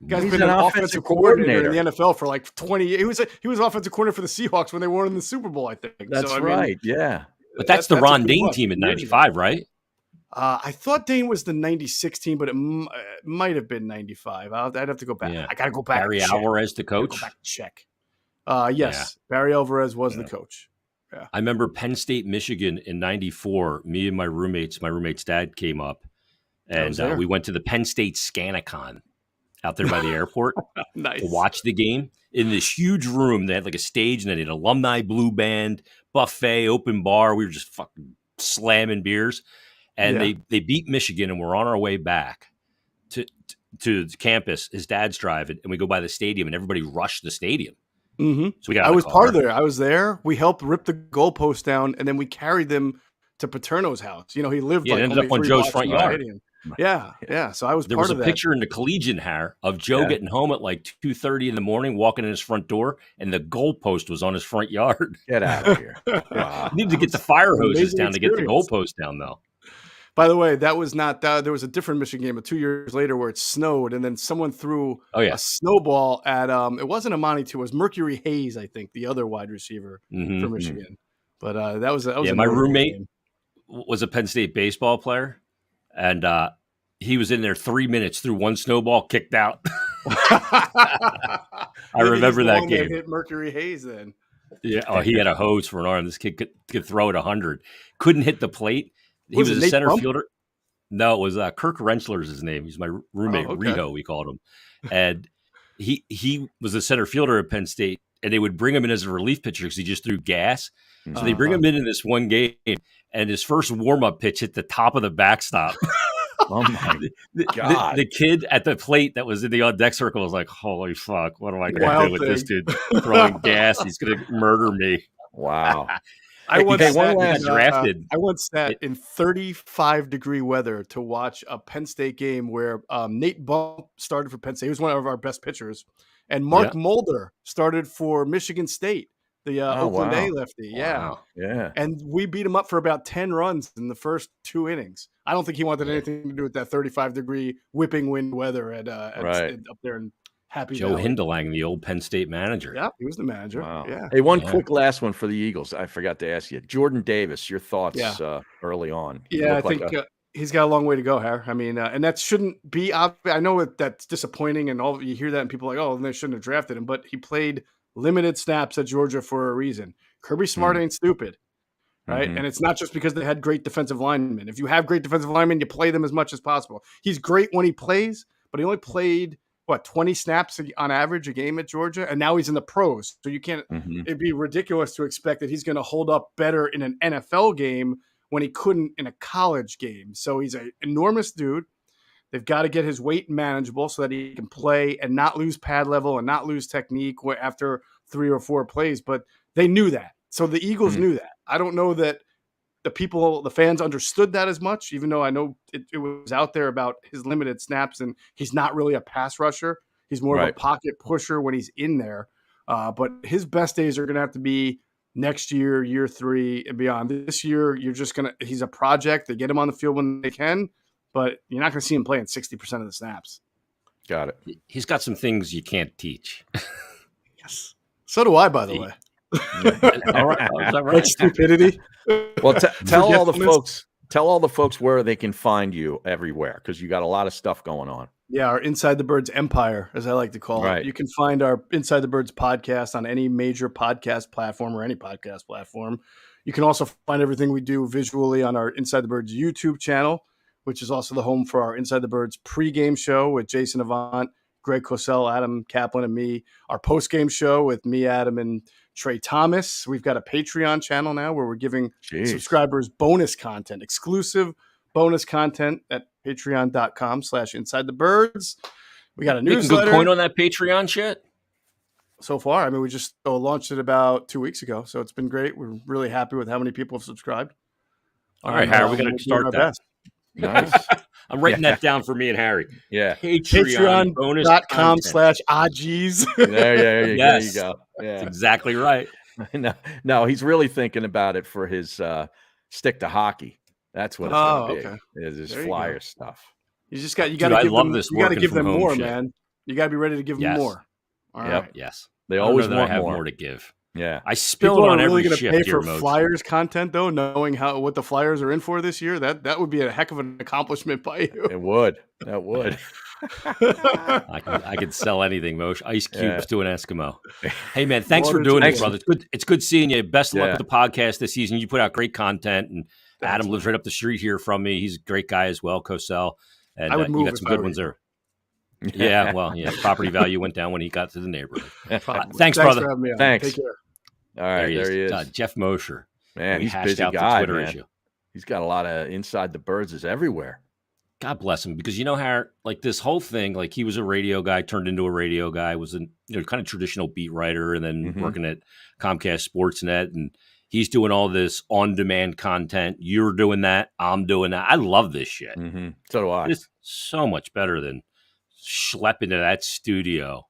Guy's been an offensive coordinator in the NFL for like 20 years. He was offensive coordinator for the Seahawks when they won in the Super Bowl, I think. That's right. Yeah. But that's the Ron Dane team in '95, right? I thought Dane was the '96 team, but it might have been '95. I'd have to go back. Yeah. I got to go back. Barry Alvarez, the coach? Go back and check. Yes. Barry Alvarez was the coach. Yeah. I remember Penn State, Michigan in '94. Me and my roommate's dad came up, and we went to the Penn State Scanicon out there by the airport nice. To watch the game. In this huge room, they had like a stage, and they had an alumni blue band, buffet, open bar. We were just fucking slamming beers. And they beat Michigan, and we're on our way back to campus. His dad's driving, and we go by the stadium, and everybody rushed the stadium. Mm-hmm. So we got. I was part of there. I was there. We helped rip the goalpost down, and then we carried them to Paterno's house. You know, he lived. Yeah, like ended up on Joe's front yard. Yeah. So I was. There part was of a picture in the Collegian hair of Joe getting home at like 2:30 in the morning, walking in his front door, and the goalpost was on his front yard. Get out of here! Wow. Need to get the fire hoses down to get the goalpost down, though. By the way, that was not that. There was a different Michigan game 2 years later where it snowed, and then someone threw a snowball at. It wasn't Amani too. It was Mercury Hayes, I think, the other wide receiver for Michigan. But that was my roommate was a Penn State baseball player, and he was in there 3 minutes, threw one snowball, kicked out. I remember that game. Hit Mercury Hayes then. Yeah. Oh, he had a hose for an arm. This kid could throw it 100. Couldn't hit the plate. He was a center fielder. No, it was Kirk Rentschler's his name. He's my roommate, Riho, we called him. And he was a center fielder at Penn State, and they would bring him in as a relief pitcher because he just threw gas. So they bring him in this one game, and his first warm-up pitch hit the top of the backstop. Oh, my God. The kid at the plate that was in the on-deck circle was like, holy fuck, what am I going to do with this dude throwing gas? He's going to murder me. Wow. I once sat in 35-degree weather to watch a Penn State game where Nate Bump started for Penn State. He was one of our best pitchers. And Mark Mulder started for Michigan State, the Oakland A lefty. Wow. Yeah. And we beat him up for about 10 runs in the first 2 innings. I don't think he wanted anything to do with that 35-degree whipping wind weather up there in Happy Joe Valley. Hindelang, the old Penn State manager. Yeah, he was the manager. Wow. Yeah. Hey, one quick last one for the Eagles. I forgot to ask you. Jordan Davis, your thoughts early on? Yeah, I think he's got a long way to go, Harry. I mean, and that shouldn't be obvious. I know that's disappointing, and all you hear that, and people are like, oh, they shouldn't have drafted him. But he played limited snaps at Georgia for a reason. Kirby Smart ain't stupid, right? And it's not just because they had great defensive linemen. If you have great defensive linemen, you play them as much as possible. He's great when he plays, but he only played 20 snaps on average a game at Georgia, and now he's in the pros. So you can't. It'd be ridiculous to expect that he's going to hold up better in an NFL game when he couldn't in a college game. So he's an enormous dude. They've got to get his weight manageable so that he can play and not lose pad level and not lose technique after 3 or 4 plays, but they knew that. So the Eagles knew that. I don't know that the fans understood that as much, even though I know it was out there about his limited snaps, and he's not really a pass rusher. He's more of a pocket pusher when he's in there. But his best days are going to have to be next year, year 3 and beyond. This year, he's a project. They get him on the field when they can, but you're not going to see him playing 60% of the snaps. Got it. He's got some things you can't teach. Yes. So do I, by the way. All right. Is that right? Like stupidity. Well, tell all the folks where they can find you everywhere, because you got a lot of stuff going on. Yeah, our Inside the Birds empire, as I like to call it. You can find our Inside the Birds podcast on any major podcast platform or any podcast platform. You can also find everything we do visually on our Inside the Birds YouTube channel, which is also the home for our Inside the Birds pregame show with Jason Avant, Greg Cosell, Adam Kaplan, and me. Our postgame show with me, Adam, and Trey Thomas. We've got a Patreon channel now where we're giving subscribers bonus content, exclusive bonus content at patreon.com/InsideTheBirds. We got a newsletter. Making good point on that Patreon shit? So far, I mean, we just launched it about 2 weeks ago, so it's been great. We're really happy with how many people have subscribed. All right, Harry, we got to start that. Nice. I'm writing that down for me and Harry. Yeah. Patreon.com/Odgies. There you go. Yeah. That's exactly right. No, he's really thinking about it for his stick to hockey. That's what it's going to be. Okay. Is his flyer stuff. You got to give them more, shit. Man. You got to be ready to give them more. All right. Yes. They always want have more to give. Yeah. I spill it on every shift. People are really going to pay for Flyers content, though, knowing what the Flyers are in for this year. That would be a heck of an accomplishment by you. It would. That would. I could sell anything, Moshe. Ice cubes to an Eskimo. Hey, man, thanks for doing this, brother. It's good seeing you. Best of luck with the podcast this season. You put out great content, and Adam lives right up the street here from me. He's a great guy as well, Cosell. And I would move you got some good ones there. Yeah, property value went down when he got to the neighborhood. Thanks, brother. For having me on. Thanks. Take care. All right, there he is. Geoff Mosher. Man, he's a busy guy, man. He's got a lot of Inside the Birds is everywhere. God bless him, because Harry, like this whole thing, like he was a radio guy, turned into a radio guy, was a kind of traditional beat writer, and then working at Comcast Sportsnet, and he's doing all this on-demand content. You're doing that. I'm doing that. I love this shit. Mm-hmm. So do I. It's so much better than schlepping into that studio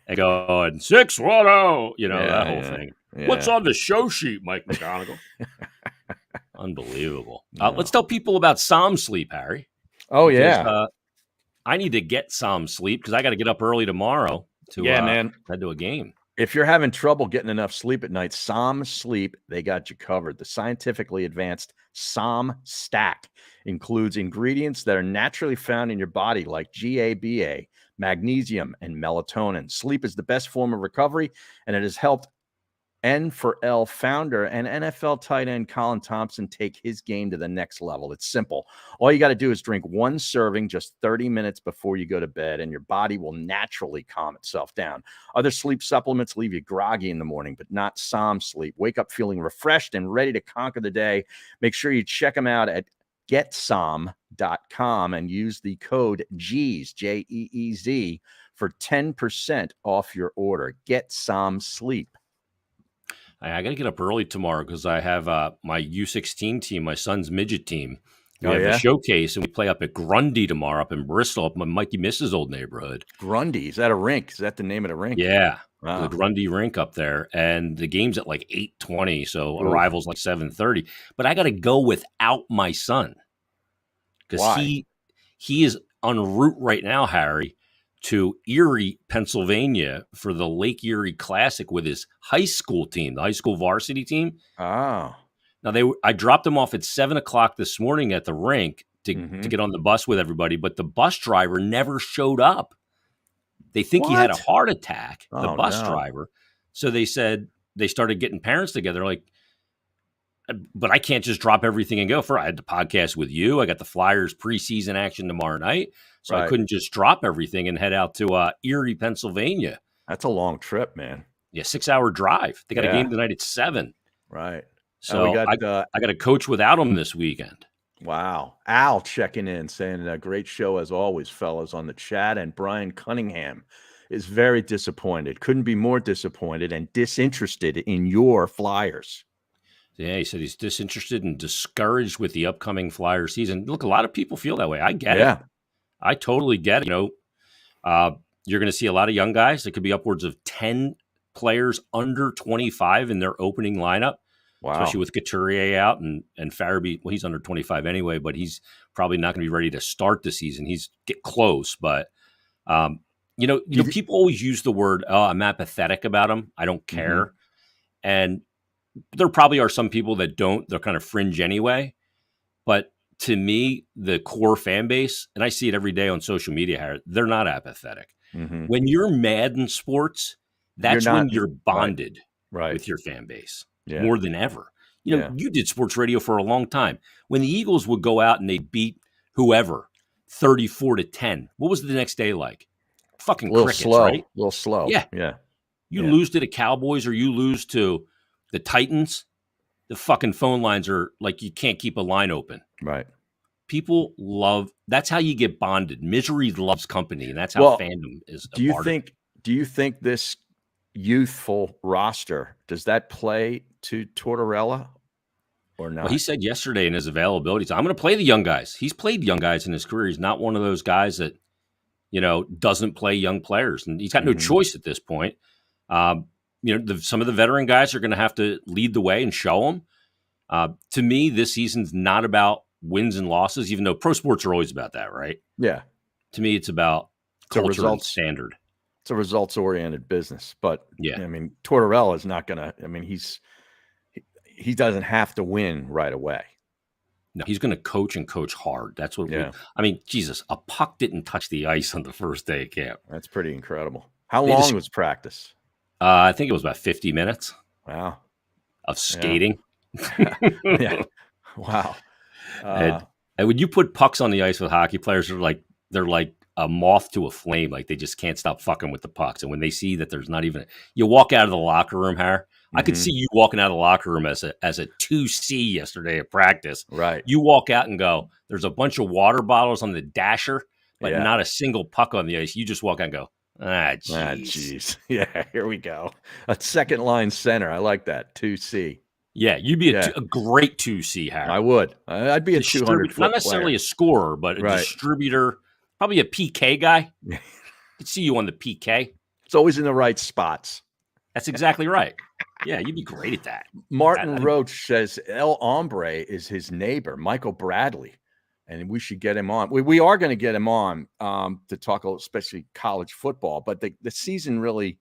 and going 610, that whole thing. Yeah. What's on the show sheet, Mike McGonigal? Unbelievable. Let's tell people about Som Sleep, Harry. Oh, yeah. I need to get some sleep because I got to get up early tomorrow to head to a game. If you're having trouble getting enough sleep at night, Som Sleep, they got you covered. The scientifically advanced Som Stack includes ingredients that are naturally found in your body like GABA, magnesium, and melatonin. Sleep is the best form of recovery, and it has helped N4L founder and NFL tight end Colin Thompson take his game to the next level. It's simple. All you got to do is drink one serving just 30 minutes before you go to bed, and your body will naturally calm itself down. Other sleep supplements leave you groggy in the morning, but not Som Sleep. Wake up feeling refreshed and ready to conquer the day. Make sure you check them out at getsom.com and use the code GEEZ, Jeez, for 10% off your order. Get Som Sleep. I got to get up early tomorrow because I have my U16 team, my son's midget team. We have a showcase, and we play up at Grundy tomorrow up in Bristol, up in Mikey Miss's old neighborhood. Grundy? Is that a rink? Is that the name of the rink? Yeah. Wow. The Grundy rink up there. And the game's at like 8:20, so arrival's like 7:30. But I got to go without my son because he is en route right now, Harry, to Erie, Pennsylvania for the Lake Erie Classic with his high school team, the high school varsity team. Oh. Now I dropped him off at 7:00 this morning at the rink to get on the bus with everybody, but the bus driver never showed up. They think he had a heart attack, the bus driver. So they said they started getting parents together like, but I can't just drop everything and go. I had the podcast with you. I got the Flyers preseason action tomorrow night. So I couldn't just drop everything and head out to Erie, Pennsylvania. That's a long trip, man. Yeah, 6-hour drive. They got a game tonight at 7. Right. So I got to coach without him this weekend. Wow. Al checking in, saying a great show as always, fellas, on the chat. And Brian Cunningham is very disappointed. Couldn't be more disappointed and disinterested in your Flyers. Yeah, he said he's disinterested and discouraged with the upcoming Flyer season. Look, a lot of people feel that way. I get it. I totally get it. You're going to see a lot of young guys. There could be upwards of 10 players under 25 in their opening lineup. Wow. Especially with Couturier out and Farabee. Well, he's under 25 anyway, but he's probably not going to be ready to start the season. He's get close, but people always use the word, "Oh, I'm apathetic about him. I don't care," and there probably are some people that don't. They're kind of fringe anyway. But to me, the core fan base, and I see it every day on social media, Harry, they're not apathetic. When you're mad in sports, that's when you're bonded with your fan base. Yeah. More than ever. You did sports radio for a long time. When the Eagles would go out and they beat whoever 34-10, what was the next day like? Fucking crickets, right? A little slow. Yeah. You lose to the Cowboys or you lose to the Titans, the fucking phone lines are like you can't keep a line open. Right. People that's how you get bonded. Misery loves company, and that's how fandom is. Do you think this youthful roster, does that play to Tortorella or not? Well, he said yesterday in his availability, I'm going to play the young guys. He's played young guys in his career. He's not one of those guys that, doesn't play young players, and he's got no choice at this point. Some of the veteran guys are going to have to lead the way and show them. To me, this season's not about wins and losses, even though pro sports are always about that, right? Yeah. To me, it's about culture and standard. It's a results-oriented business, but Tortorella is not going to. He doesn't have to win right away. No, he's going to coach and coach hard. That's what. Jesus, a puck didn't touch the ice on the first day of camp. That's pretty incredible. How long was practice? I think it was about 50 minutes. Wow. Of skating. Yeah. Wow. And when you put pucks on the ice with hockey players, they're like a moth to a flame. Like they just can't stop fucking with the pucks. And when they see that there's not even, you walk out of the locker room, Harry. I could see you walking out of the locker room as a 2C yesterday at practice. Right. You walk out and go, there's a bunch of water bottles on the dasher, but not a single puck on the ice. You just walk out and go, jeez. Yeah, here we go. A second line center. I like that. 2C. Yeah, you'd be a great 2C, Harry. I would. I'd be a 200 not necessarily a scorer, but a distributor, probably a PK guy. I could see you on the PK. It's always in the right spots. That's exactly right. Yeah, you'd be great at that. Martin Roach says El Hombre is his neighbor, Michael Bradley, and we should get him on. We are going to get him on to talk, especially college football, but the season really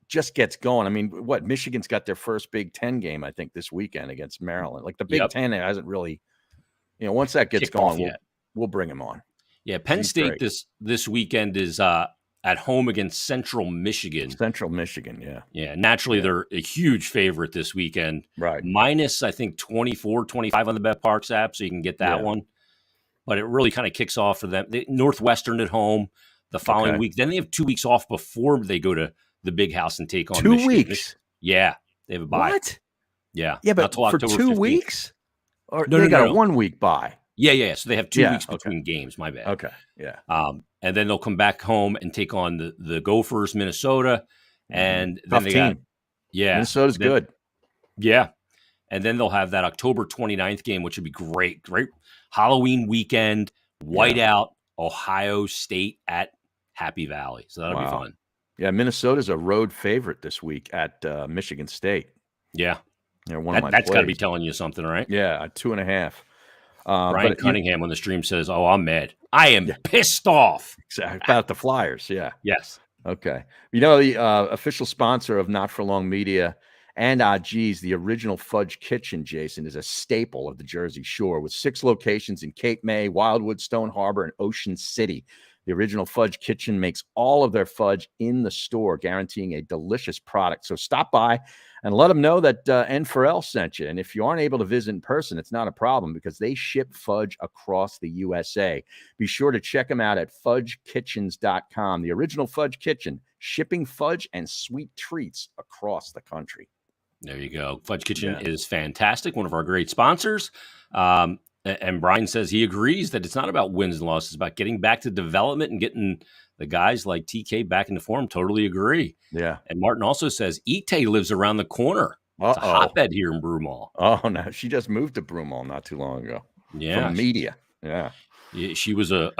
just gets going. I mean, Michigan's got their first Big Ten game, I think, this weekend against Maryland. Like the Big Ten hasn't really, once that gets going, we'll bring him on. Yeah, Penn State this weekend is at home against Central Michigan. Central Michigan, yeah. Yeah, naturally they're a huge favorite this weekend. Right. Minus, I think, 24, 25 on the BetParx app, so you can get that one. But it really kind of kicks off for them. Northwestern at home the following week. Then they have 2 weeks off before they go to the Big House and take on 2 Michigan. weeks? Yeah, they have a bye. What? Yeah. Yeah, but for 2 weeks? Or they got a 1 week bye? Yeah. So they have 2 weeks between games. My bad. Okay. Yeah. And then they'll come back home and take on the Gophers, Minnesota, and then tough team. Minnesota's good. Yeah, and then they'll have that October 29th game, which would be great. Great Halloween weekend, whiteout, Ohio State at Happy Valley. So that'll be fun. Yeah, Minnesota's a road favorite this week at Michigan State. Yeah, they're one of my that's got to be telling you something, right? Yeah, 2.5. Brian Cunningham on the stream says, "Oh, I'm mad. I am pissed off." Exactly. About the Flyers. Yeah. Yes. Okay. The official sponsor of Not For Long Media and Geez, the original Fudge Kitchen, Jason, is a staple of the Jersey Shore with 6 locations in Cape May, Wildwood, Stone Harbor, and Ocean City. The original Fudge Kitchen makes all of their fudge in the store, guaranteeing a delicious product. So stop by and let them know that N4L sent you. And if you aren't able to visit in person, it's not a problem because they ship fudge across the USA. Be sure to check them out at fudgekitchens.com. The original Fudge Kitchen, shipping fudge and sweet treats across the country. There you go. Fudge Kitchen is fantastic. One of our great sponsors. And Brian says he agrees that it's not about wins and losses. It's about getting back to development and getting the guys like TK back into form totally agree. Yeah. And Martin also says Ite lives around the corner. It's a hotbed here in Broomall. Oh, no. She just moved to Broomall not too long ago. Yeah. From media. Yeah. She was a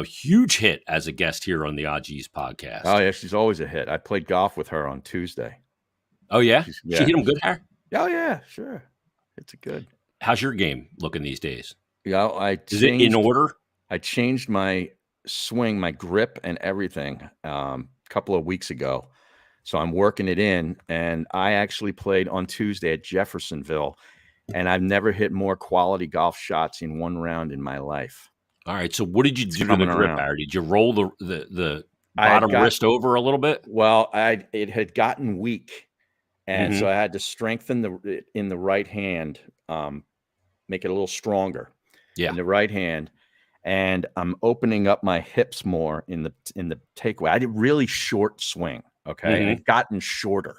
huge hit as a guest here on the OGs podcast. Oh, yeah. She's always a hit. I played golf with her on Tuesday. Oh, yeah? She hit him good, Harry? Oh, yeah. Sure. It's a good. How's your game looking these days? Yeah. Is it in order? I changed my swing, my grip and everything a couple of weeks ago. So I'm working it in. And I actually played on Tuesday at Jeffersonville. And I've never hit more quality golf shots in one round in my life. All right. So what did you do to the grip, Harry? Did you roll the bottom wrist over a little bit? Well, it had gotten weak. And so I had to strengthen in the right hand, make it a little stronger in the right hand. And I'm opening up my hips more in the takeaway. I did really short swing. Okay. And it's gotten shorter.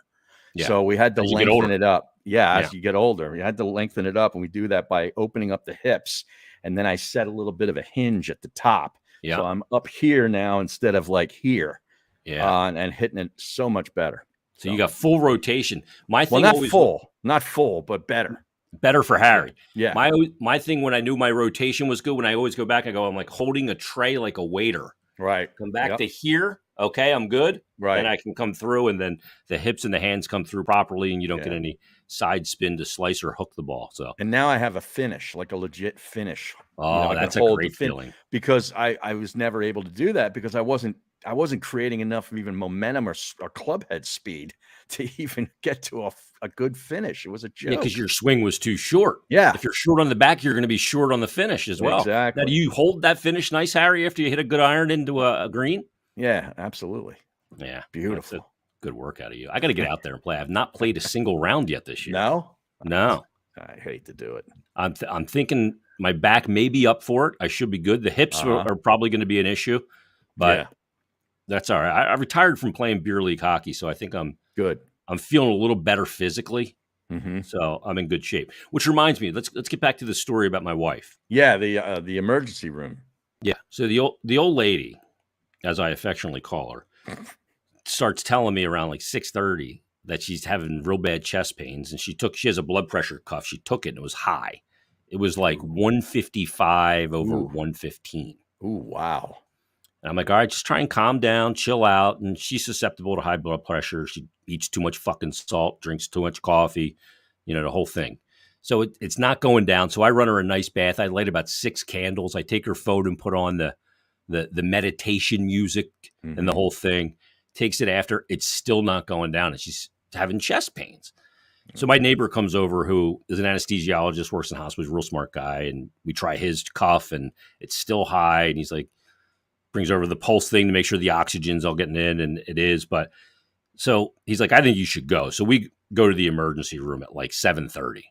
Yeah. So we had to lengthen it up. Yeah. As you get older, you had to lengthen it up. And we do that by opening up the hips. And then I set a little bit of a hinge at the top. Yeah. So I'm up here now instead of like here. Yeah. And hitting it so much better. So you got full rotation. My thing not full, but better. Better for Harry. Yeah. My thing when I knew my rotation was good, when I always go back, I'm like holding a tray like a waiter. Right. Come back to here. Okay, I'm good. Right. Then I can come through, and then the hips and the hands come through properly, and you don't get any side spin to slice or hook the ball. So. And now I have a finish, like a legit finish. Oh, that's a great feeling. Because I was never able to do that because I wasn't creating enough of even momentum or club head speed to even get to a good finish. It was a joke. Yeah, because your swing was too short. Yeah. If you're short on the back, you're going to be short on the finish as well. Exactly. Now, do you hold that finish nice, Harry, after you hit a good iron into a green? Yeah, absolutely. Yeah. Beautiful. Good work out of you. I got to get out there and play. I've not played a single round yet this year. No? No. I hate to do it. I'm thinking my back may be up for it. I should be good. The hips are probably going to be an issue, but that's all right. I retired from playing beer league hockey, so I think I'm good. I'm feeling a little better physically, so I'm in good shape. Which reminds me, let's get back to the story about my wife. Yeah, the emergency room. Yeah. So the old lady, as I affectionately call her, starts telling me around like 6:30 that she's having real bad chest pains, and she has a blood pressure cuff. She took it, and it was high. It was like 155 over 115. Ooh, wow. And I'm like, all right, just try and calm down, chill out. And she's susceptible to high blood pressure. She eats too much fucking salt, drinks too much coffee, the whole thing. So it's not going down. So I run her a nice bath. I light about 6 candles. I take her phone and put on the meditation music and the whole thing. Takes it after. It's still not going down. And she's having chest pains. So my neighbor comes over, who is an anesthesiologist, works in hospitals, real smart guy. And we try his cuff and it's still high. And he's like, brings over the pulse thing to make sure the oxygen's all getting in, and it is. But so he's like, I think you should go. So we go to the emergency room at like 7:30.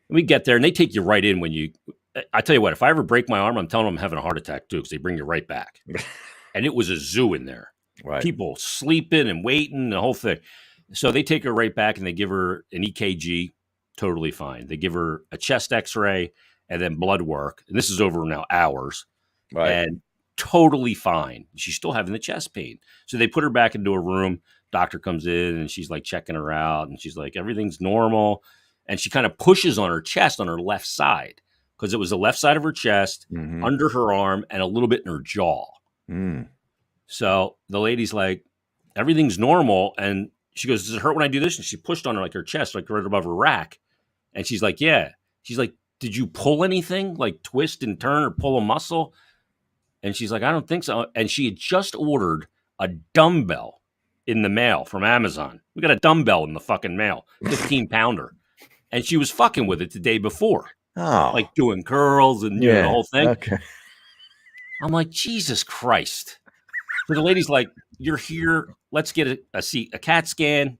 We get there, and they take you right in I tell you what, if I ever break my arm, I'm telling them I'm having a heart attack too, because they bring you right back. And it was a zoo in there. Right. People sleeping and waiting, the whole thing. So they take her right back, and they give her an EKG, totally fine. They give her a chest x-ray and then blood work. And this is over now hours. Right. And totally fine. She's still having the chest pain. So they put her back into a room. Doctor comes in, and she's like checking her out, and she's like, everything's normal. And she kind of pushes on her chest on her left side, because it was the left side of her chest, under her arm, and a little bit in her jaw. So the lady's like, everything's normal. And she goes, does it hurt when I do this? And she pushed on her, like her chest, like right above her rack. And she's like, yeah. She's like, did you pull anything, like twist and turn or pull a muscle? And she's like, I don't think so. And she had just ordered a dumbbell in the mail from Amazon. We got a dumbbell in the fucking mail, 15-pounder. And she was fucking with it the day before. Oh. Like doing curls and the whole thing. Okay. I'm like, Jesus Christ. So the lady's like, you're here. Let's get a CAT scan.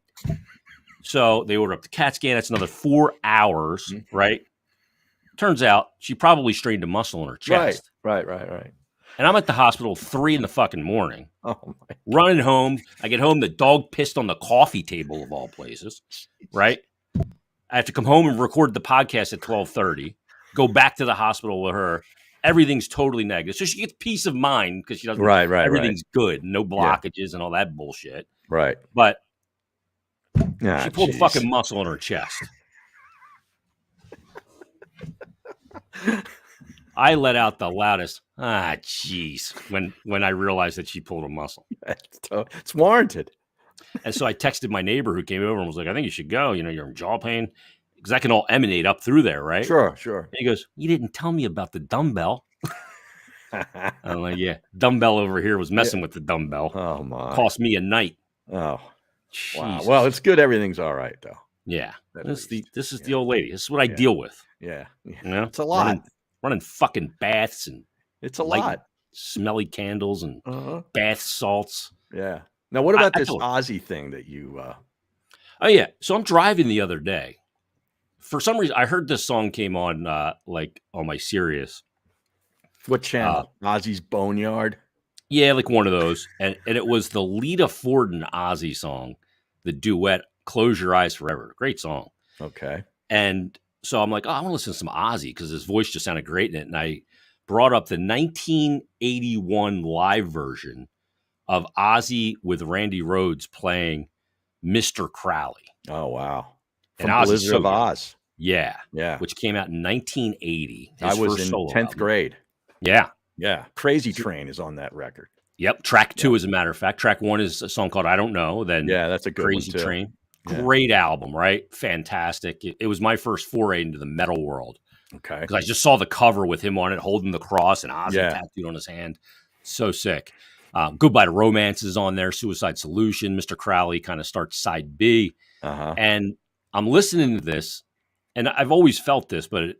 So they order up the CAT scan. That's another 4 hours, right? Turns out she probably strained a muscle in her chest. Right. And I'm at the hospital 3 in the fucking morning. Oh my! Running home. I get home. The dog pissed on the coffee table of all places. Right. I have to come home and record the podcast at 12:30. Go back to the hospital with her. everything's totally negative. So she gets peace of mind because she doesn't. Right. Everything's good, no blockages and all that bullshit. Right. But she pulled a fucking muscle in her chest. I let out the loudest, jeez, when I realized that she pulled a muscle. It's warranted. And so I texted my neighbor who came over and was like, I think you should go. You're in jaw pain. Because that can all emanate up through there, right? Sure. And he goes, you didn't tell me about the dumbbell. I'm like, yeah, dumbbell over here was messing with the dumbbell. Oh, my. Cost me a night. Oh, Jesus. Wow. Well, it's good. Everything's all right, though. Yeah. This is the old lady. This is what I deal with. Yeah. It's a lot. Running fucking baths and it's a lot. Smelly candles and bath salts. Yeah. Now, what about this Ozzy thing that you? Oh yeah. So I'm driving the other day. For some reason, I heard this song came on like on my Sirius. What channel? Ozzy's Boneyard. Yeah, like one of those, and it was the Lita Ford and Ozzy song, the duet "Close Your Eyes Forever." Great song. Okay. And so I'm like, I want to listen to some Ozzy because his voice just sounded great in it. And I brought up the 1981 live version of Ozzy with Randy Rhoads playing Mr. Crowley. Oh, wow. From Blizzard of Oz. Yeah. Yeah. Which came out in 1980. I was in 10th grade. Yeah. Yeah. Crazy Train is on that record. Yep. Track 2, as a matter of fact. Track 1 is a song called I Don't Know. Then that's a good Crazy one too. Train. Great album, right? Fantastic. It was my first foray into the metal world. Okay. Because I just saw the cover with him on it, holding the cross and Ozzy tattooed on his hand. So sick. Goodbye to Romance is on there. Suicide Solution. Mr. Crowley kind of starts side B. And I'm listening to this, and I've always felt this, but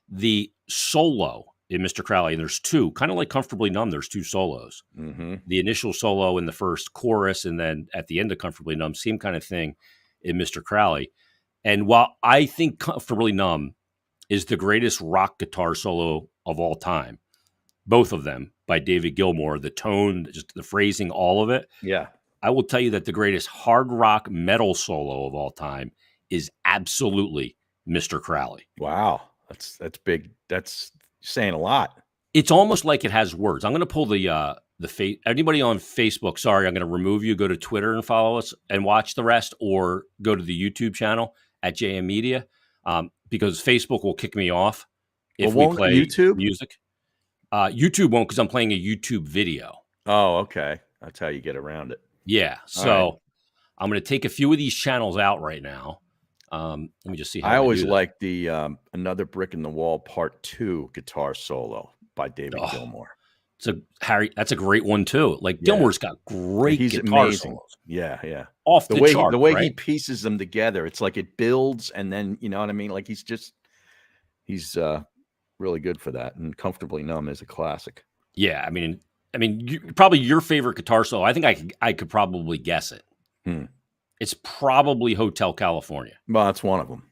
the solo in Mr. Crowley, and there's two, kind of like Comfortably Numb, there's two solos. The initial solo in the first chorus, and then at the end of Comfortably Numb, same kind of thing in Mr. Crowley. And while I think Comfortably Numb is the greatest rock guitar solo of all time, both of them by David Gilmour, the tone, just the phrasing, all of it. Yeah. I will tell you that the greatest hard rock metal solo of all time is absolutely Mr. Crowley. Wow. That's big. That's saying a lot. It's almost like it has words. I'm going to pull the anybody on Facebook. Sorry, I'm going to remove you. Go to Twitter and follow us and watch the rest, or go to the YouTube channel at JM Media, because Facebook will kick me off if we play YouTube music. YouTube won't, because I'm playing a YouTube video. Oh, okay. That's how you get around it. Yeah. So I'm going to take a few of these channels out right now. Let me just see. I always like the Another Brick in the Wall Part 2 guitar solo by David Gilmour. That's a great one too. Like Gilmour's got great guitar solos. Yeah. Off the chart. The way he pieces them together, it's like it builds, and then, you know what I mean? Like he's really good for that. And Comfortably Numb is a classic. Yeah. I mean, probably your favorite guitar solo. I think I could probably guess it. It's probably Hotel California. Well, that's one of them.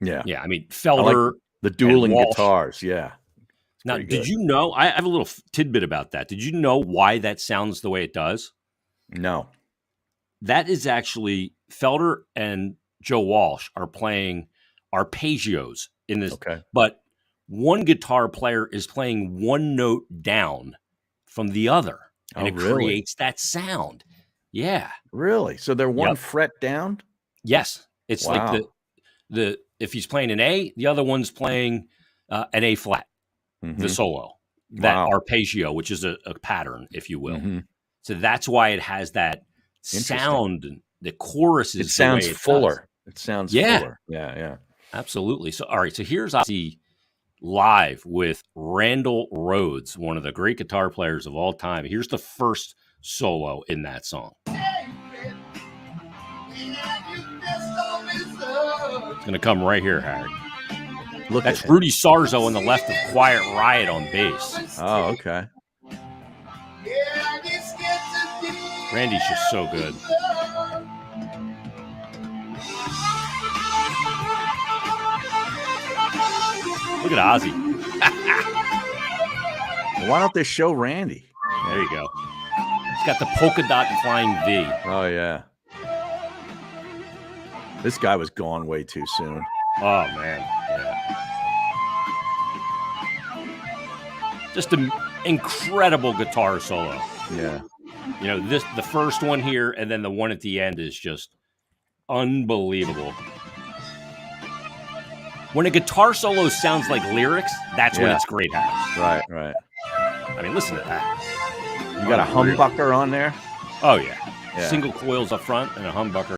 Yeah. Yeah. I mean, Felder. Like the dueling guitars. Yeah. Now, did you know? I have a little tidbit about that. Did you know why that sounds the way it does? No. That is actually Felder and Joe Walsh are playing arpeggios in this. Okay. But one guitar player is playing one note down from the other, and it creates that sound. Yeah. Really? So they're one fret down? Yes. It's like the if he's playing an A, the other one's playing an A flat, the solo, that arpeggio, which is a pattern, if you will. So that's why it has that sound, and the chorus is. It sounds fuller. It sounds fuller. Yeah. Absolutely. So, all right. So here's Ozzy live with Randall Rhoads, one of the great guitar players of all time. Here's the first solo in that song. It's going to come right here, Harry. That's Rudy Sarzo on the left of Quiet Riot on bass. Oh, okay. Randy's just so good. Look at Ozzy. Why don't they show Randy? There you go. He's got the polka dot and flying V. Oh, yeah. This guy was gone way too soon. Oh, man. Yeah. Just an incredible guitar solo. Yeah. You know, the first one here and then the one at the end is just unbelievable. When a guitar solo sounds like lyrics, that's when it's great at. Right. I mean, listen to that. You got a humbucker on there? Oh, yeah. Single coils up front and a humbucker